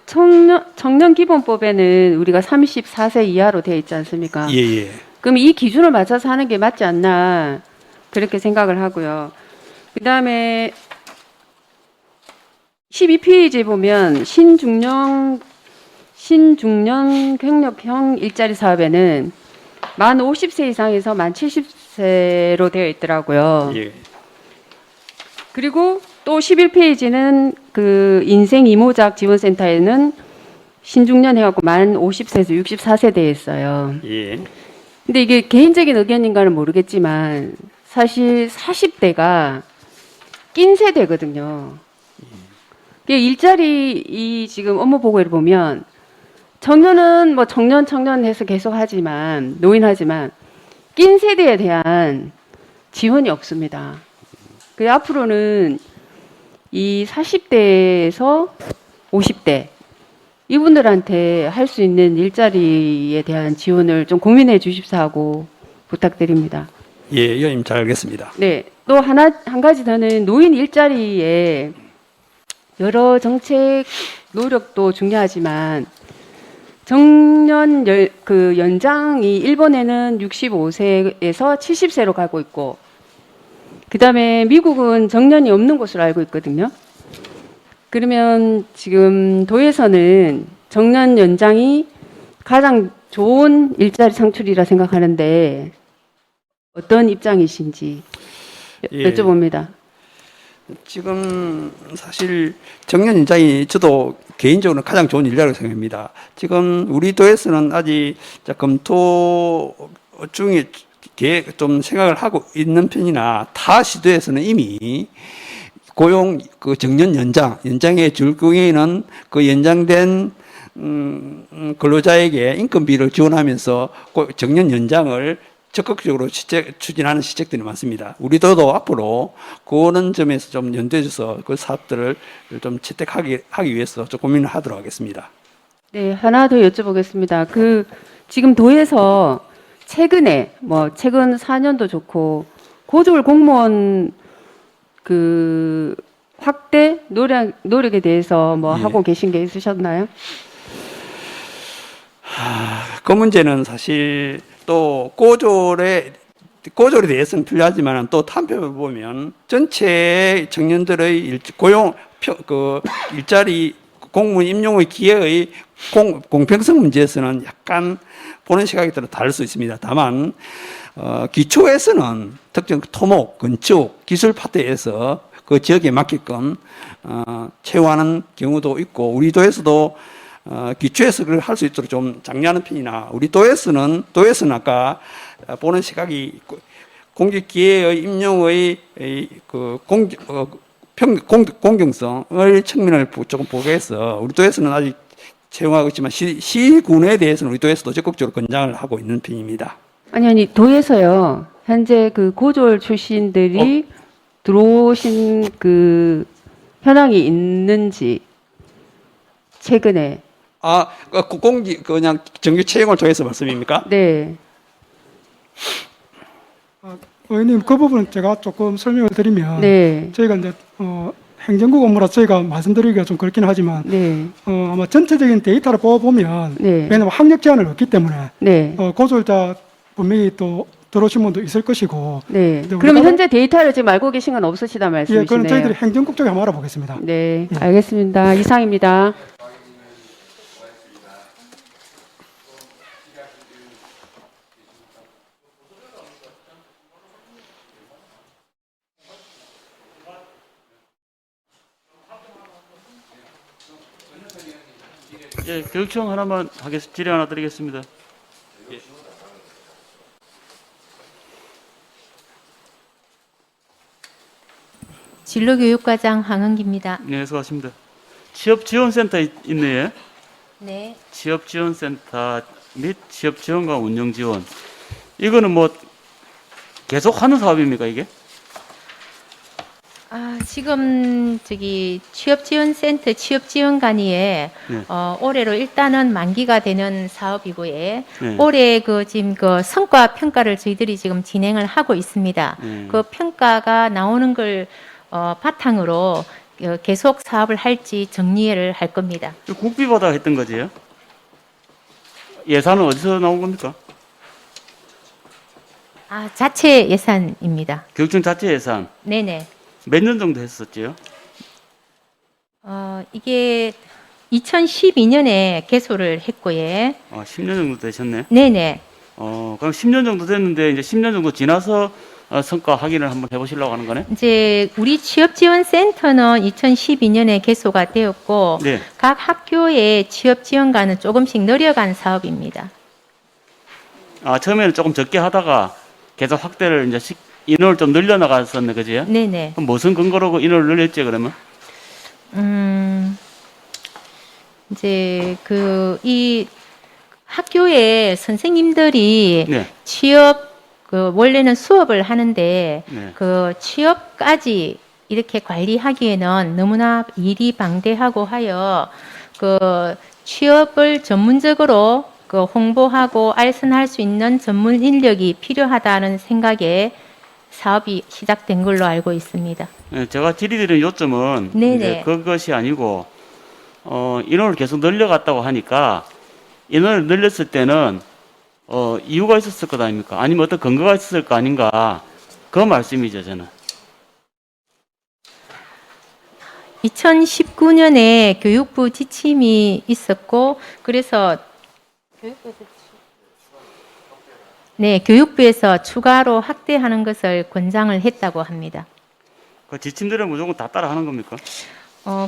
청년기본법에는 우리가 34세 이하로 되어 있지 않습니까? 예. 그럼 이 기준을 맞춰서 하는 게 맞지 않나 그렇게 생각을 하고요. 그 다음에 12페이지에 보면 신중년 경력형 일자리 사업에는 만 50세 이상에서 만 70세로 되어 있더라고요. 예. 그리고 또 11페이지는 그 인생 이모작 지원센터에는 신중년 해갖고 만 50세에서 64세 되어 있어요. 예. 근데 이게 개인적인 의견인가는 모르겠지만 사실 40대가 낀 세대거든요. 일자리 이 지금 업무 보고를 보면 청년은 뭐 청년 해서 계속 하지만 노인하지만 낀 세대에 대한 지원이 없습니다. 그래서 앞으로는 이 40대에서 50대 이분들한테 할 수 있는 일자리에 대한 지원을 좀 고민해 주십사 하고 부탁드립니다. 예, 의원님 잘 알겠습니다. 네, 또 한 가지 더는 노인 일자리에 여러 정책 노력도 중요하지만 정년 연장이 일본에는 65세에서 70세로 가고 있고 그다음에 미국은 정년이 없는 곳으로 알고 있거든요. 그러면 지금 도에서는 정년 연장이 가장 좋은 일자리 창출이라 생각하는데 어떤 입장이신지 여쭤봅니다. 지금 사실 정년 연장이 저도 개인적으로 가장 좋은 일이라고 생각합니다. 지금 우리 도에서는 아직 검토 중에 계획 좀 생각을 하고 있는 편이나 타 시도에서는 이미 고용 그 정년 연장의 줄 경우에는 그 연장된 근로자에게 인건비를 지원하면서 정년 연장을 적극적으로 추진하는 시책들이 많습니다. 우리도 앞으로 그런 점에서 좀 연대해서 그 사업들을 좀 채택하기 위해서 좀 고민을 하도록 하겠습니다. 네, 하나 더 여쭤보겠습니다. 지금 도에서 최근에 최근 4년도 좋고 고졸 공무원 확대 노력에 대해서 뭐 예. 하고 계신 게 있으셨나요? 그 문제는 사실 또 고졸에 대해서는 필요하지만 또 한편으로 보면 전체 청년들의 일자리 공무원 임용의 기회의 공평성 문제에서는 약간 보는 시각이 따라 다를 수 있습니다. 다만 기초에서는 특정 토목, 건축, 기술 파트에서 그 지역에 맞게끔 채용하는 경우도 있고 우리 도에서도 기초에서 그걸 할 수 있도록 좀 장려하는 편이나 우리 도에서는 아까 보는 시각이 공직기회의 임용의 그 공정성을 측면을 조금 보고해서 우리 도에서는 아직 채용하고 있지만 시군에 대해서는 우리 도에서도 적극적으로 권장을 하고 있는 편입니다. 아니 도에서요. 현재 그 고졸 출신들이 들어오신 그 현황이 있는지 최근에 그냥 정규 채용을 통해서 말씀입니까? 네. 의원님 그 부분은 제가 조금 설명을 드리면 네. 저희가 이제 행정국 업무라 저희가 말씀드리기가 좀 그렇긴 하지만 네. 아마 전체적인 데이터를 뽑아보면 네. 왜냐하면 학력 제한은 없기 때문에 네. 고졸자 분명히 또 들어오신 분도 있을 것이고 네. 근데 그러면 우리가- 현재 데이터를 지금 알고 계신 건 없으시다 예, 말씀이시네요. 그럼 저희들이 행정국 쪽에 한번 알아보겠습니다. 네. 알겠습니다. 이상입니다. 예, 교육청 하나만 질의 하나 드리겠습니다. 진로교육과장 황은기입니다. 네, 수고하십니다. 취업지원센터 있네요. 네. 취업지원센터 및 취업지원과 운영지원. 이거는 뭐 계속 하는 사업입니까, 이게? 지금 취업지원센터 취업지원관리에 네. 올해로 일단은 만기가 되는 사업이고요. 네. 올해 지금 성과 평가를 저희들이 지금 진행을 하고 있습니다. 그 평가가 나오는 걸 바탕으로 계속 사업을 할지 정리를 할 겁니다. 국비받아 했던 거지요? 예산은 어디서 나온 겁니까? 자체 예산입니다. 교육청 자체 예산. 네네. 몇 년 정도 했었지요? 이게 2012년에 개소를 했고요. 10년 정도 되셨네. 네네. 그럼 10년 정도 됐는데 이제 10년 정도 지나서 성과 확인을 한번 해보시려고 하는 거네? 이제 우리 취업지원센터는 2012년에 개소가 되었고 네. 각 학교의 취업지원관은 조금씩 늘려간 사업입니다. 처음에는 조금 적게 하다가 계속 확대를 이제 인원을 좀 늘려나갔었네, 그지? 네네. 그럼 무슨 근거로 인원을 늘렸지, 그러면? 이제 이 학교의 선생님들이 네. 취업 원래는 수업을 하는데 네. 그 취업까지 이렇게 관리하기에는 너무나 일이 방대하고 하여 취업을 전문적으로 홍보하고 알선할 수 있는 전문 인력이 필요하다는 생각에 사업이 시작된 걸로 알고 있습니다. 네, 제가 질의드린 요점은 네네. 이제 그것이 아니고 인원을 계속 늘려갔다고 하니까 인원을 늘렸을 때는 이유가 있었을 것 아닙니까? 아니면 어떤 근거가 있었을 거 아닌가? 그 말씀이죠, 저는. 2019년에 교육부 지침이 있었고 그래서 교육부에서 추가로 확대하는 것을 권장을 했다고 합니다. 그 지침들은 무조건 다 따라하는 겁니까?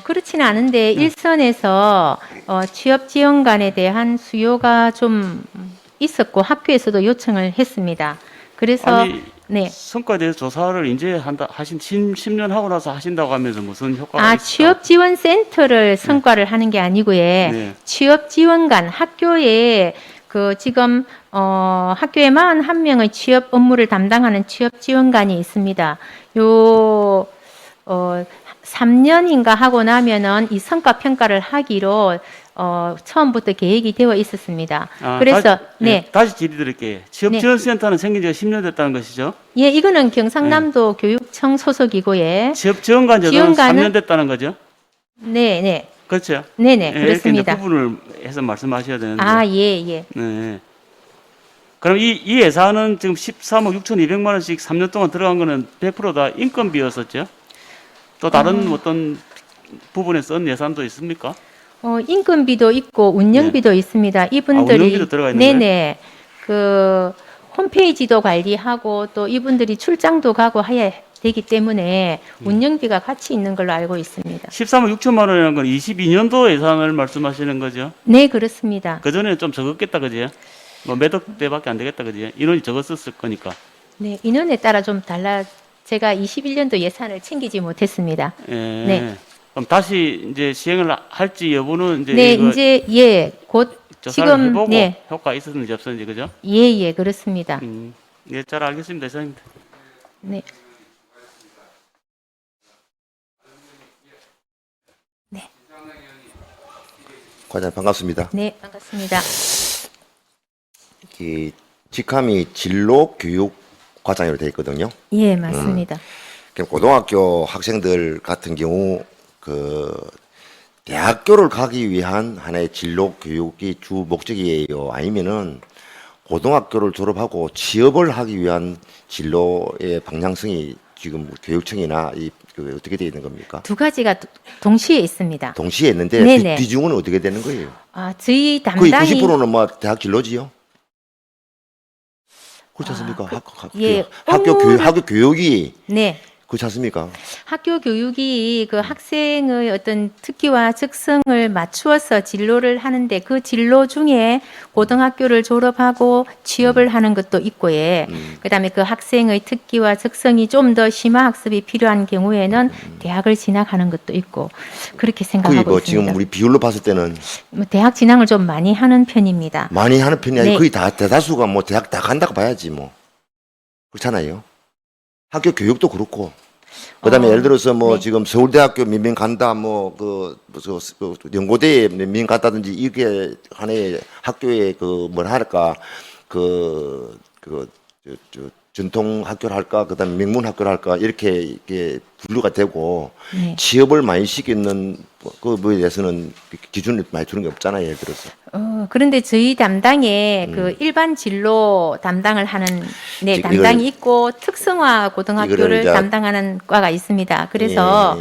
그렇지는 않은데 일선에서 취업 지원관에 대한 수요가 좀 있었고 학교에서도 요청을 했습니다. 그래서 아니, 성과에 대해서 조사를 이제 하신 10년 하고 나서 하신다고 하면서 무슨 효과가 있을까? 취업 지원 센터를 성과를 하는 게 아니고요. 네. 취업 지원관 학교에 지금 학교에 41명의 취업 업무를 담당하는 취업 지원관이 있습니다. 3년인가 하고 나면은 이 성과 평가를 하기로 처음부터 계획이 되어 있었습니다. 아, 그래서 네. 다시 질의드릴게요. 취업지원센터는 생긴 지가 10년 됐다는 것이죠? 예, 이거는 경상남도 교육청 소속이고에 취업지원관제도는 3년 됐다는 거죠? 네, 네. 그렇죠? 네, 네. 예, 이렇게 이제 그렇습니다. 구분을 해서 말씀하셔야 되는데. 아, 예, 예. 네. 그럼 이 예산은 지금 13억 6,200만 원씩 3년 동안 들어간 거는 100% 다 인건비였었죠? 또 다른 어떤 부분에 쓴 예산도 있습니까? 인건비도 있고 운영비도 있습니다. 이분들이 운영비도 들어가 있는 네네 그 홈페이지도 관리하고 또 이분들이 출장도 가고 해야 되기 때문에 운영비가 같이 있는 걸로 알고 있습니다. 13억 6천만 원이라는 건 22년도 예산을 말씀하시는 거죠? 네, 그렇습니다. 그전에는 좀 적었겠다, 그지? 뭐 몇 억대밖에 안 되겠다, 그지? 인원이 적었을 거니까. 네, 인원에 따라 좀 달라. 제가 21년도 예산을 챙기지 못했습니다. 예. 네. 그럼 다시 이제 시행을 할지 여부는 이제 네, 이거 이제 예, 곧 조사를 지금 해보고 네, 효과 있었는지 없었는지, 그죠? 예, 예, 그렇습니다. 예, 잘 알겠습니다, 이사님. 네. 과장님 반갑습니다. 네, 반갑습니다. 이 직함이 진로교육과장으로 되어 있거든요. 예, 맞습니다. 그럼 고등학교 학생들 같은 경우 그 대학교를 가기 위한 하나의 진로 교육이 주 목적이에요. 아니면은 고등학교를 졸업하고 취업을 하기 위한 진로의 방향성이 지금 교육청이나 그 어떻게 되어 있는 겁니까? 두 가지가 동시에 있습니다. 동시에 있는데 네네. 비중은 어떻게 되는 거예요? 아, 저희 거의 담당이 90%는 뭐 대학 진로지요? 그렇지 않습니까? 예, 학교 교육이 네. 그렇지 않습니까? 학교 교육이 그 학생의 어떤 특기와 적성을 맞추어서 진로를 하는데 그 진로 중에 고등학교를 졸업하고 취업을 하는 것도 있고, 예. 그다음에 그 학생의 특기와 적성이 좀 더 심화 학습이 필요한 경우에는 대학을 진학하는 것도 있고 그렇게 거의 생각하고 뭐 있습니다. 지금 우리 비율로 봤을 때는 뭐 대학 진학을 좀 많이 하는 편입니다. 많이 하는 편이 아니고 네. 거의 다 대다수가 뭐 대학 다 간다고 봐야지 뭐 그렇잖아요. 학교 교육도 그렇고 그다음에 예를 들어서 뭐 네. 지금 서울대학교 몇명 간다 뭐 연고대에 몇명 갔다든지 이게 하나의 학교의 그 뭐라 할까 전통 학교를 할까 그다음에 명문 학교를 할까 이렇게 분류가 되고 네. 취업을 많이 시키는 그 뭐에 대해서는 기준을 많이 두는 게 없잖아요. 예를 들어서. 그런데 저희 담당에 그 일반 진로 담당을 하는 네, 지금 담당이 이걸- 있고 특성화 이거를 고등학교를 이제- 담당하는 과가 있습니다. 그래서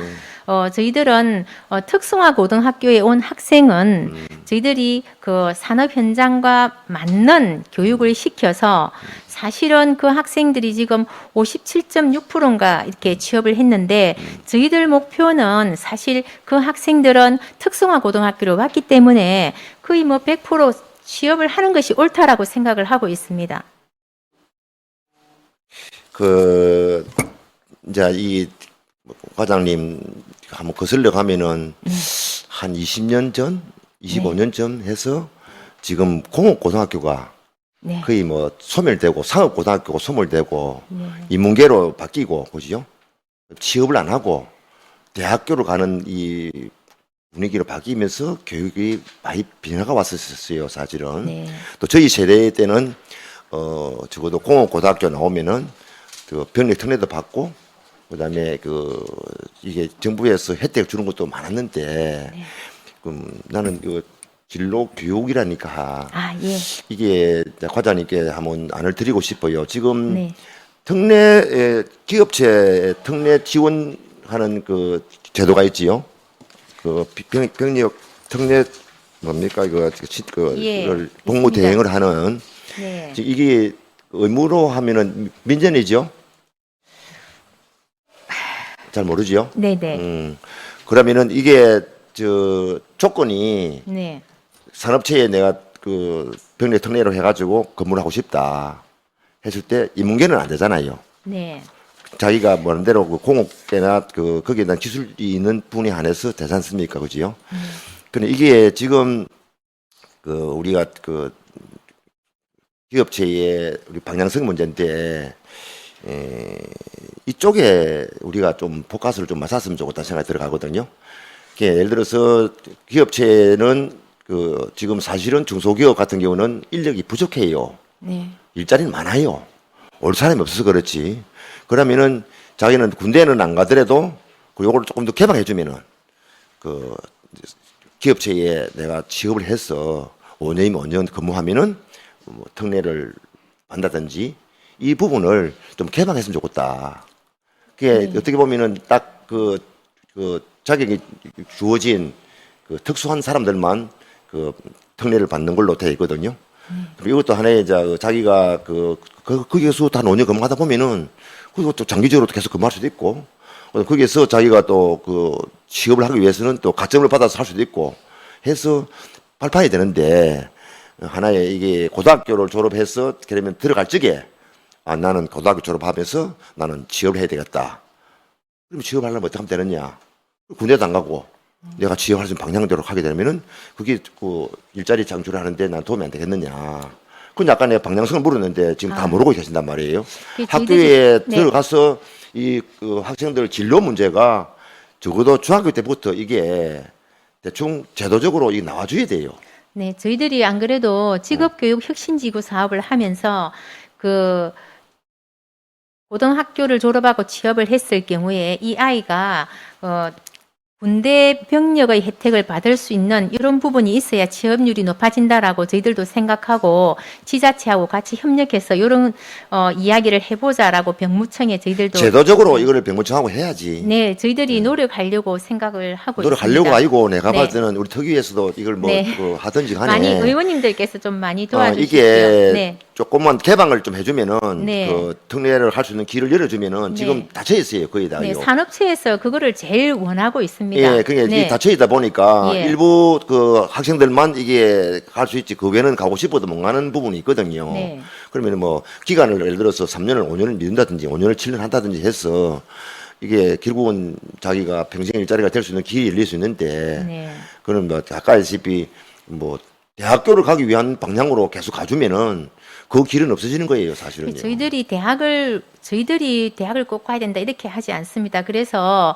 저희들은 특성화 고등학교에 온 학생은 저희들이 그 산업 현장과 맞는 교육을 시켜서 사실은 그 학생들이 지금 57.6%인가 이렇게 취업을 했는데 저희들 목표는 사실 그 학생들은 특성화 고등학교로 왔기 때문에 거의 뭐 100% 취업을 하는 것이 옳다라고 생각을 하고 있습니다. 그 이제 이 과장님 한번 거슬러 가면은 한 20년 전, 25년 전 해서 지금 공업고등학교가 네. 거의 뭐 소멸되고 상업고등학교가 소멸되고 네. 인문계로 바뀌고 그죠? 취업을 안 하고 대학교로 가는 이 분위기로 바뀌면서 교육이 많이 변화가 왔었어요, 사실은. 네. 또 저희 세대 때는 적어도 공업고등학교 나오면은 그 병력 특례도 받고 그다음에 그 이게 정부에서 혜택 주는 것도 많았는데 나는 그 진로 교육이라니까 아, 예. 이게 과장님께 한번 안을 드리고 싶어요. 지금 네. 특례 기업체 특례 지원하는 그 제도가 있지요. 그 병력 특례 뭡니까 예, 이걸 복무 있습니다. 대행을 하는 네. 이게 의무로 하면은 민전이죠. 잘 모르지요. 네네. 그러면은 이게 조건이 네. 산업체에 내가 그 병력 특례로 해가지고 근무를 하고 싶다 했을 때 인문계는 안 되잖아요. 네. 자기가 뭐는 대로 그 공업계나 거기에 대한 기술이 있는 분에 한해서 되지 않습니까, 그지요? 근데 이게 지금 그 우리가 그 기업체의 우리 방향성 문제인데 이쪽에 우리가 좀 포커스를 좀 맞췄으면 좋겠다 생각이 들어가거든요. 예를 들어서 기업체는 그 지금 사실은 중소기업 같은 경우는 인력이 부족해요. 네. 일자리는 많아요. 올 사람이 없어서 그렇지. 그러면은 자기는 군대는 안 가더라도 그 요걸 조금 더 개방해 주면은 그 기업체에 내가 취업을 해서 5년이면 5년 근무하면은 뭐 특례를 한다든지 이 부분을 좀 개방했으면 좋겠다. 그게 어떻게 보면은 딱 그 자격이 주어진 그 특수한 사람들만 그 특례를 받는 걸로 되어 있거든요. 그리고 이것도 하나의 자기가 거기에서 한 5년 근무하다 보면은 그것도 장기적으로 계속 근무할 수도 있고 거기에서 자기가 또 그 취업을 하기 위해서는 또 가점을 받아서 할 수도 있고 해서 발판이 되는데 하나의 이게 고등학교를 졸업해서 그러면 들어갈 적에 나는 고등학교 졸업하면서 나는 취업을 해야 되겠다. 그럼 취업하려면 어떻게 하면 되느냐? 군대도 안 가고 내가 취업할 수 있는 방향대로 하게 되면은 그게 그 일자리 창출을 하는데 난 도움이 안 되겠느냐. 그건 약간 내가 방향성을 물었는데 지금 다 모르고 계신단 말이에요. 학교에 들어가서 그 학생들 진로 문제가 적어도 중학교 때부터 이게 대충 제도적으로 이게 나와줘야 돼요. 네, 저희들이 안 그래도 직업교육 혁신지구 사업을 하면서 그 고등학교를 졸업하고 취업을 했을 경우에 이 아이가 군대 병력의 혜택을 받을 수 있는 이런 부분이 있어야 취업률이 높아진다라고 저희들도 생각하고 지자체하고 같이 협력해서 이런 이야기를 해보자라고 병무청에 저희들도 제도적으로 이거를 병무청하고 해야지. 네, 저희들이 노력하려고 생각을 하고 노력하려고 있습니다. 아니고 내가 네. 봤을 때는 우리 특위에서도 이걸 뭐 네. 그 하든지 간에 많이 의원님들께서 좀 많이 도와주십시오. 이게 네. 조금만 개방을 좀 해주면은 네. 그 특례를 할 수 있는 길을 열어주면은 지금 네. 닫혀 있어요 거의 다요. 네, 산업체에서 그거를 제일 원하고 있습니다. 예, 그게 네. 닫혀 있다 보니까 예. 일부 그 학생들만 이게 갈 수 있지 그 외에는 가고 싶어도 못 가는 부분이 있거든요. 네. 그러면 뭐 기간을 예를 들어서 3년을 5년을 미룬다든지 5년을 7년 한다든지 해서 이게 결국은 자기가 평생 일자리가 될 수 있는 길이 열릴 수 있는데 네. 그는 뭐 아까 알다시피 뭐 대학교를 가기 위한 방향으로 계속 가주면은 그 길은 없어지는 거예요, 사실은요. 저희들이 대학을 꼭 가야 된다 이렇게 하지 않습니다. 그래서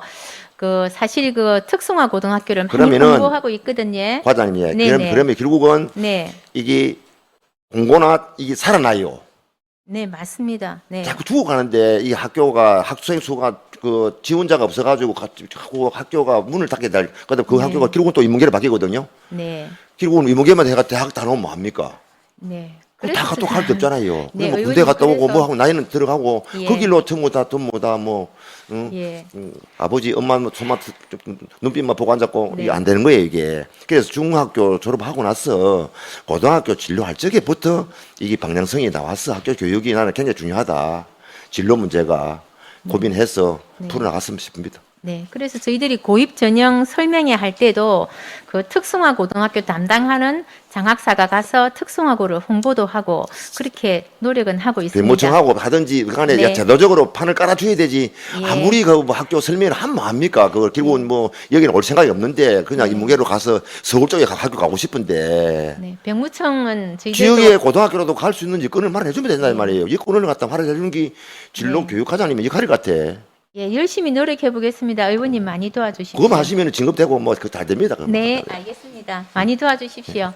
그 사실 그 특성화 고등학교를 많이 그러면은 홍보하고 있거든요. 과장님이 네네. 그러면 결국은 네, 이게 공고나 이게 살아나요. 네 맞습니다. 네, 자꾸 죽어가는데 이 학교가 학생 수가 그 지원자가 없어가지고 자꾸 학교가 문을 닫게 될. 그다음 그 네. 학교가 결국은 또 인문계로 바뀌거든요. 네, 결국은 인문계만 해가 대학 다 나오면 뭐 합니까? 네. 다 또 갈 데 없잖아요. 네, 뭐 군대 갔다 오고 의원님, 뭐 하고 나이는 들어가고 예. 그 길로 전부 다 뭐 응? 예. 아버지 엄마 뭐 손만 눈빛만 보고 앉았고 네. 이게 안 되는 거예요 이게. 그래서 중학교 졸업하고 나서 고등학교 진로할 적에부터 이게 방향성이 나왔어. 학교 교육이 나는 굉장히 중요하다. 진로 문제가 고민해서 네. 풀어나갔으면 싶습니다. 네, 그래서 저희들이 고입 전형 설명회 할 때도 그 특성화 고등학교 담당하는 장학사가 가서 특성화고를 홍보도 하고 그렇게 노력은 하고 있습니다. 병무청하고 하든지 간에 네. 제도적으로 판을 깔아줘야 되지. 예. 아무리 그 뭐 학교 설명을 하면 뭐합니까? 그걸 결국은 뭐 여기는 올 생각이 없는데 그냥 인문계로 가서 서울 쪽에 학교 가고 싶은데 네, 병무청은 저희들도 지역의 고등학교라도 갈 수 있는 여건을 말해주면 된다는 말이에요. 여건을 갖다 말해주는 게 진로 네. 교육과장님의 역할일 것 같아. 예, 열심히 노력해 보겠습니다. 의원님 많이 도와주십시오. 그거만 하시면 진급되고 뭐 그 잘 됩니다. 그건. 네, 알겠습니다. 많이 도와주십시오.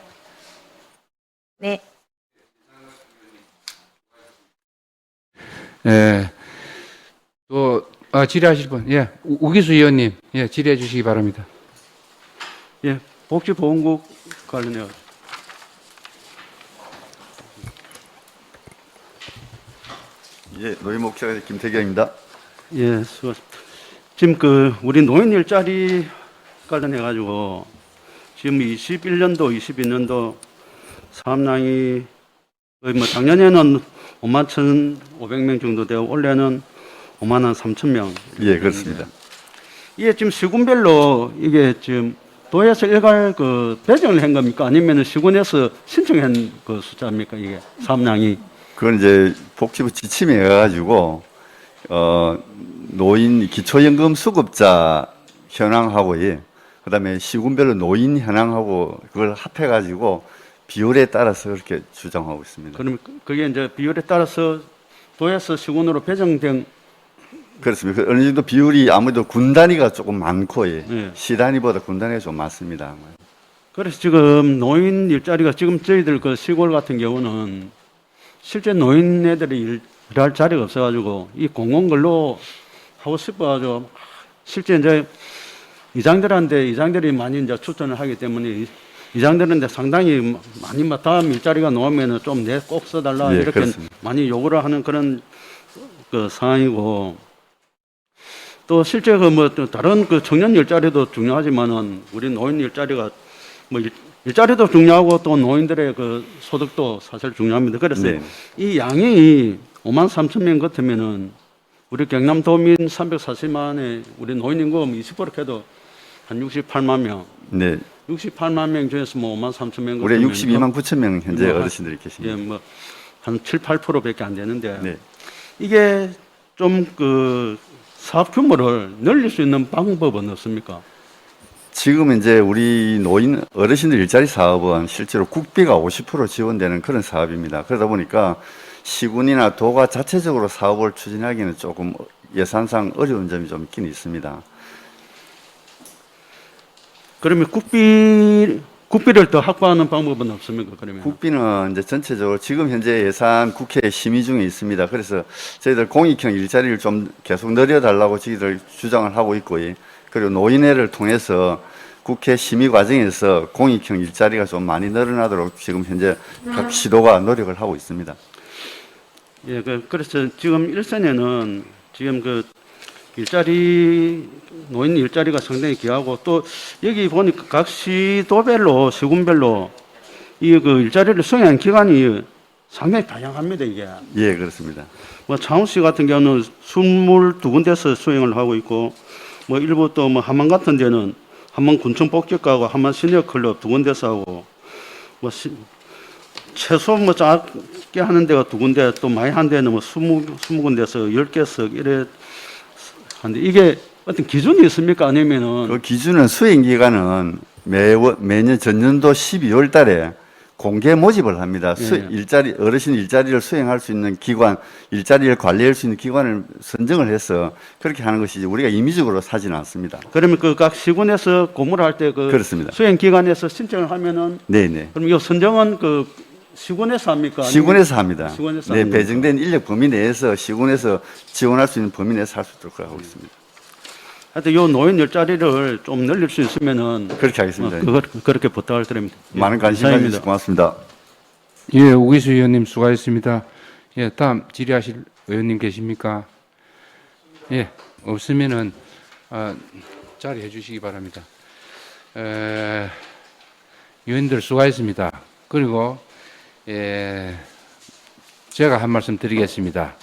네. 예. 또 질의하실 분, 예, 우기수 의원님, 예, 질의해 주시기 바랍니다. 예, 복지보건국 관련해 예, 노인목사 김태경입니다. 예, 수고하십니다. 지금 그 우리 노인 일자리 관련해 가지고 지금 21년도, 22년도 사업량이 거의 뭐 작년에는 51,500명 정도 되고 올해는 53,000명. 예, 그렇습니다. 이게 지금 시군별로 이게 지금 도에서 일괄 그 배정을 한 겁니까? 아니면 시군에서 신청한 그 숫자입니까? 이게 사업량이? 그건 이제 복지부 지침에 의해가지고 노인 기초연금 수급자 현황하고 예, 그다음에 시군별로 노인 현황하고 그걸 합해가지고 비율에 따라서 그렇게 주장하고 있습니다. 그러면 그게 이제 비율에 따라서 도에서 시군으로 배정된 그렇습니다. 어느 정도 비율이 아무래도 군 단위가 조금 많고 예. 예. 시 단위보다 군 단위가 좀 많습니다. 그래서 지금 노인 일자리가 지금 저희들 그 시골 같은 경우는 실제 노인 애들이 일할 자리가 없어가지고 이 공공근로 하고 싶어가지고 실제 이제 이장들이 많이 이제 추천을 하기 때문에 이장들한테 상당히 많이 막 다음 일자리가 나오면은 좀 내 꼭 써달라 예, 이렇게 그렇습니다. 많이 요구를 하는 그런 그 상황이고 또 실제 그 뭐 다른 그 청년 일자리도 중요하지만은 우리 노인 일자리가 뭐 일자리도 중요하고 또 노인들의 그 소득도 사실 중요합니다. 그래서 네. 이 양이 5만 3천 명 같으면은 우리 경남도민 340만의 우리 노인 인구가 20% 해도 한 68만 명. 네. 68만 명 중에서 뭐 5만 3천 명 올해 같으면 62만 9천 명 현재 뭐 한- 어르신들이 계십니다. 예, 뭐 한 7, 8%밖에 안 되는데 네. 이게 좀 그 사업 규모를 늘릴 수 있는 방법은 없습니까? 지금 이제 우리 노인 어르신들 일자리 사업은 실제로 국비가 50% 지원되는 그런 사업입니다. 그러다 보니까 시군이나 도가 자체적으로 사업을 추진하기는 조금 예산상 어려운 점이 좀 있긴 있습니다. 그러면 국비를 더 확보하는 방법은 없습니까? 그러면 국비는 이제 전체적으로 지금 현재 예산 국회에 심의 중에 있습니다. 그래서 저희들 공익형 일자리를 좀 계속 늘려달라고 저희들 주장을 하고 있고, 그리고 노인회를 통해서 국회 심의 과정에서 공익형 일자리가 좀 많이 늘어나도록 지금 현재 각 시도가 노력을 하고 있습니다. 예, 그래서 지금 일선에는 지금 그 노인 일자리가 상당히 귀하고 또 여기 보니까 각 시군별로 이 그 일자리를 수행하는 기관이 상당히 다양합니다, 이게. 예, 그렇습니다. 뭐 창원시 같은 경우는 22군데서 수행을 하고 있고 뭐 일부 또 뭐 함안 같은 데는 함안 군청복지과하고 함안 시니어클럽 2군데서 하고 뭐 최소 뭐 작게 하는 데가 2군데 또 많이 한 데는 뭐 20군데서 10개석 이래 하는데 이게 어떤 기준이 있습니까? 아니면은 그 기준은 수행 기간은 매년 전년도 12월 달에 공개 모집을 합니다. 예. 어르신 일자리를 수행할 수 있는 기관, 일자리를 관리할 수 있는 기관을 선정을 해서 그렇게 하는 것이지 우리가 임의적으로 사지는 않습니다. 그러면 그 각 시군에서 고무를 할 때 그 그렇습니다. 수행 기관에서 신청을 하면은 네네. 그럼 이 선정은 그 시군에서 합니까? 아니면 시군에서 합니다. 시군에서 네, 합니까? 배정된 인력 범위 내에서 시군에서 지원할 수 있는 범위 내에서 할 수 있도록 하고 있습니다. 하여튼 요 노인 일자리를 좀 늘릴 수 있으면은 그렇게 하겠습니다. 그렇게 부탁을 드립니다. 많은 관심 이상입니다. 가주셔서 고맙습니다. 예, 오기수 의원님 수고하셨습니다. 예, 다음 질의하실 의원님 계십니까? 예, 없으면은 자리해 주시기 바랍니다. 의원들 수고하셨습니다. 그리고 제가 한 말씀 드리겠습니다.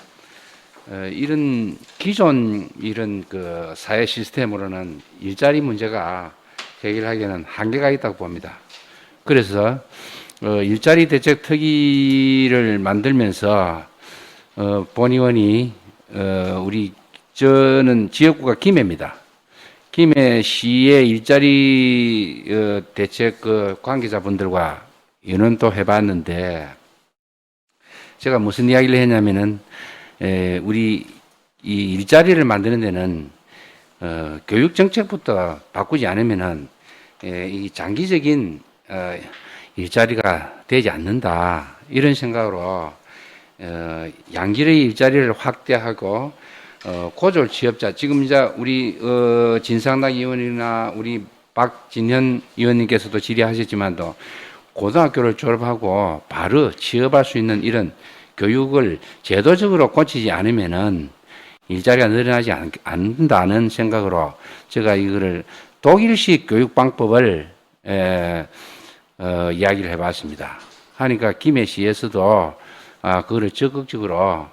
이런 기존 이런 그 사회 시스템으로는 일자리 문제가 해결하기에는 한계가 있다고 봅니다. 그래서 일자리 대책 특위를 만들면서 본의원이 저는 지역구가 김해입니다. 김해시의 일자리 대책 관계자분들과 의논도 해봤는데 제가 무슨 이야기를 했냐면은 우리 이 일자리를 만드는 데는 교육 정책부터 바꾸지 않으면은 이 장기적인 일자리가 되지 않는다 이런 생각으로 양질의 일자리를 확대하고 고졸 취업자 지금 이제 우리 진상당 의원이나 우리 박진현 의원님께서도 질의하셨지만도 고등학교를 졸업하고 바로 취업할 수 있는 이런 교육을 제도적으로 고치지 않으면은 일자리가 늘어나지 않는다는 생각으로 제가 이거를 독일식 교육 방법을 이야기를 해봤습니다. 하니까 김해시에서도 그거를 적극적으로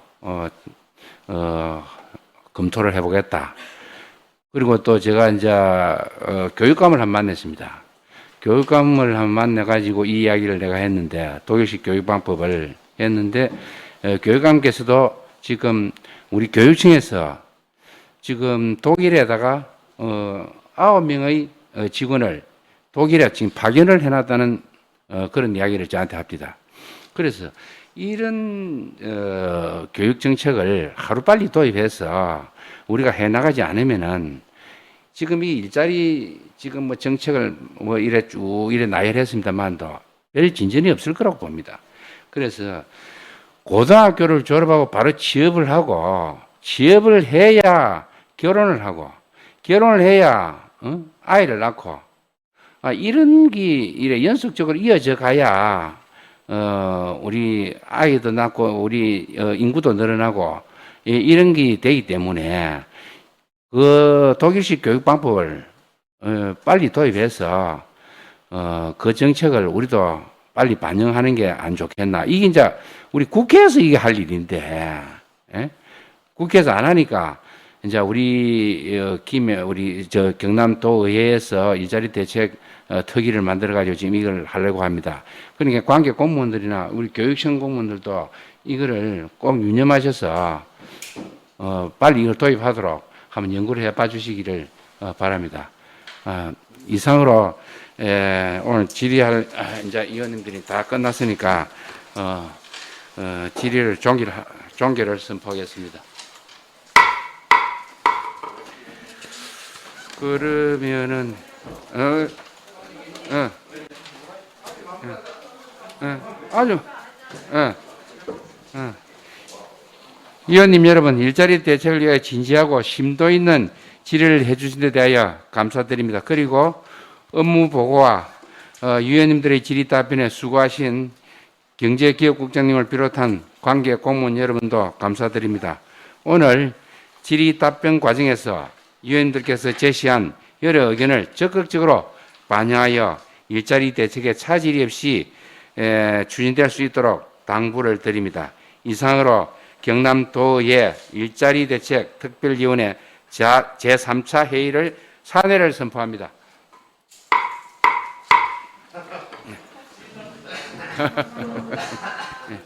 검토를 해보겠다. 그리고 또 제가 이제 교육감을 한 만났습니다. 교육감을 한 만나가지고 이 이야기를 내가 했는데 독일식 교육 방법을 했는데 교육감께서도 지금 우리 교육청에서 지금 독일에다가 9명의 직원을 독일에 지금 파견을 해놨다는 그런 이야기를 저한테 합니다. 그래서 이런 교육 정책을 하루빨리 도입해서 우리가 해나가지 않으면은 지금 이 일자리 지금 뭐 정책을 뭐 이래 쭉 이래 나열했습니다만도 별 진전이 없을 거라고 봅니다. 그래서 고등학교를 졸업하고 바로 취업을 하고 취업을 해야 결혼을 하고 결혼을 해야 아이를 낳고 이런 게 이래 연속적으로 이어져 가야 우리 아이도 낳고 우리 인구도 늘어나고 이런 게 되기 때문에 그 독일식 교육 방법을 빨리 도입해서 그 정책을 우리도 빨리 반영하는 게 안 좋겠나. 이게 이제 우리 국회에서 이게 할 일인데, 예? 국회에서 안 하니까 이제 우리 우리 저 경남도의회에서 일자리 대책 특위를 만들어 가지고 지금 이걸 하려고 합니다. 그러니까 관계 공무원들이나 우리 교육청 공무원들도 이거를 꼭 유념하셔서 빨리 이걸 도입하도록 한번 연구를 해봐 주시기를 바랍니다. 이상으로 오늘 질의할 이제 위원님들이 다 끝났으니까 질의를 종결을 선포하겠습니다. 그러면은 아주 위원님 여러분, 일자리 대책을 위해 진지하고 심도 있는 질의를 해주신 데 대하여 감사드립니다. 그리고 업무 보고와 위원님들의 질의 답변에 수고하신 경제기업국장님을 비롯한 관계 공무원 여러분도 감사드립니다. 오늘 질의 답변 과정에서 위원님들께서 제시한 여러 의견을 적극적으로 반영하여 일자리 대책에 차질이 없이 추진될 수 있도록 당부를 드립니다. 이상으로 경남도의 일자리 대책 특별위원회 제3차 회의를 사내를 선포합니다. 네.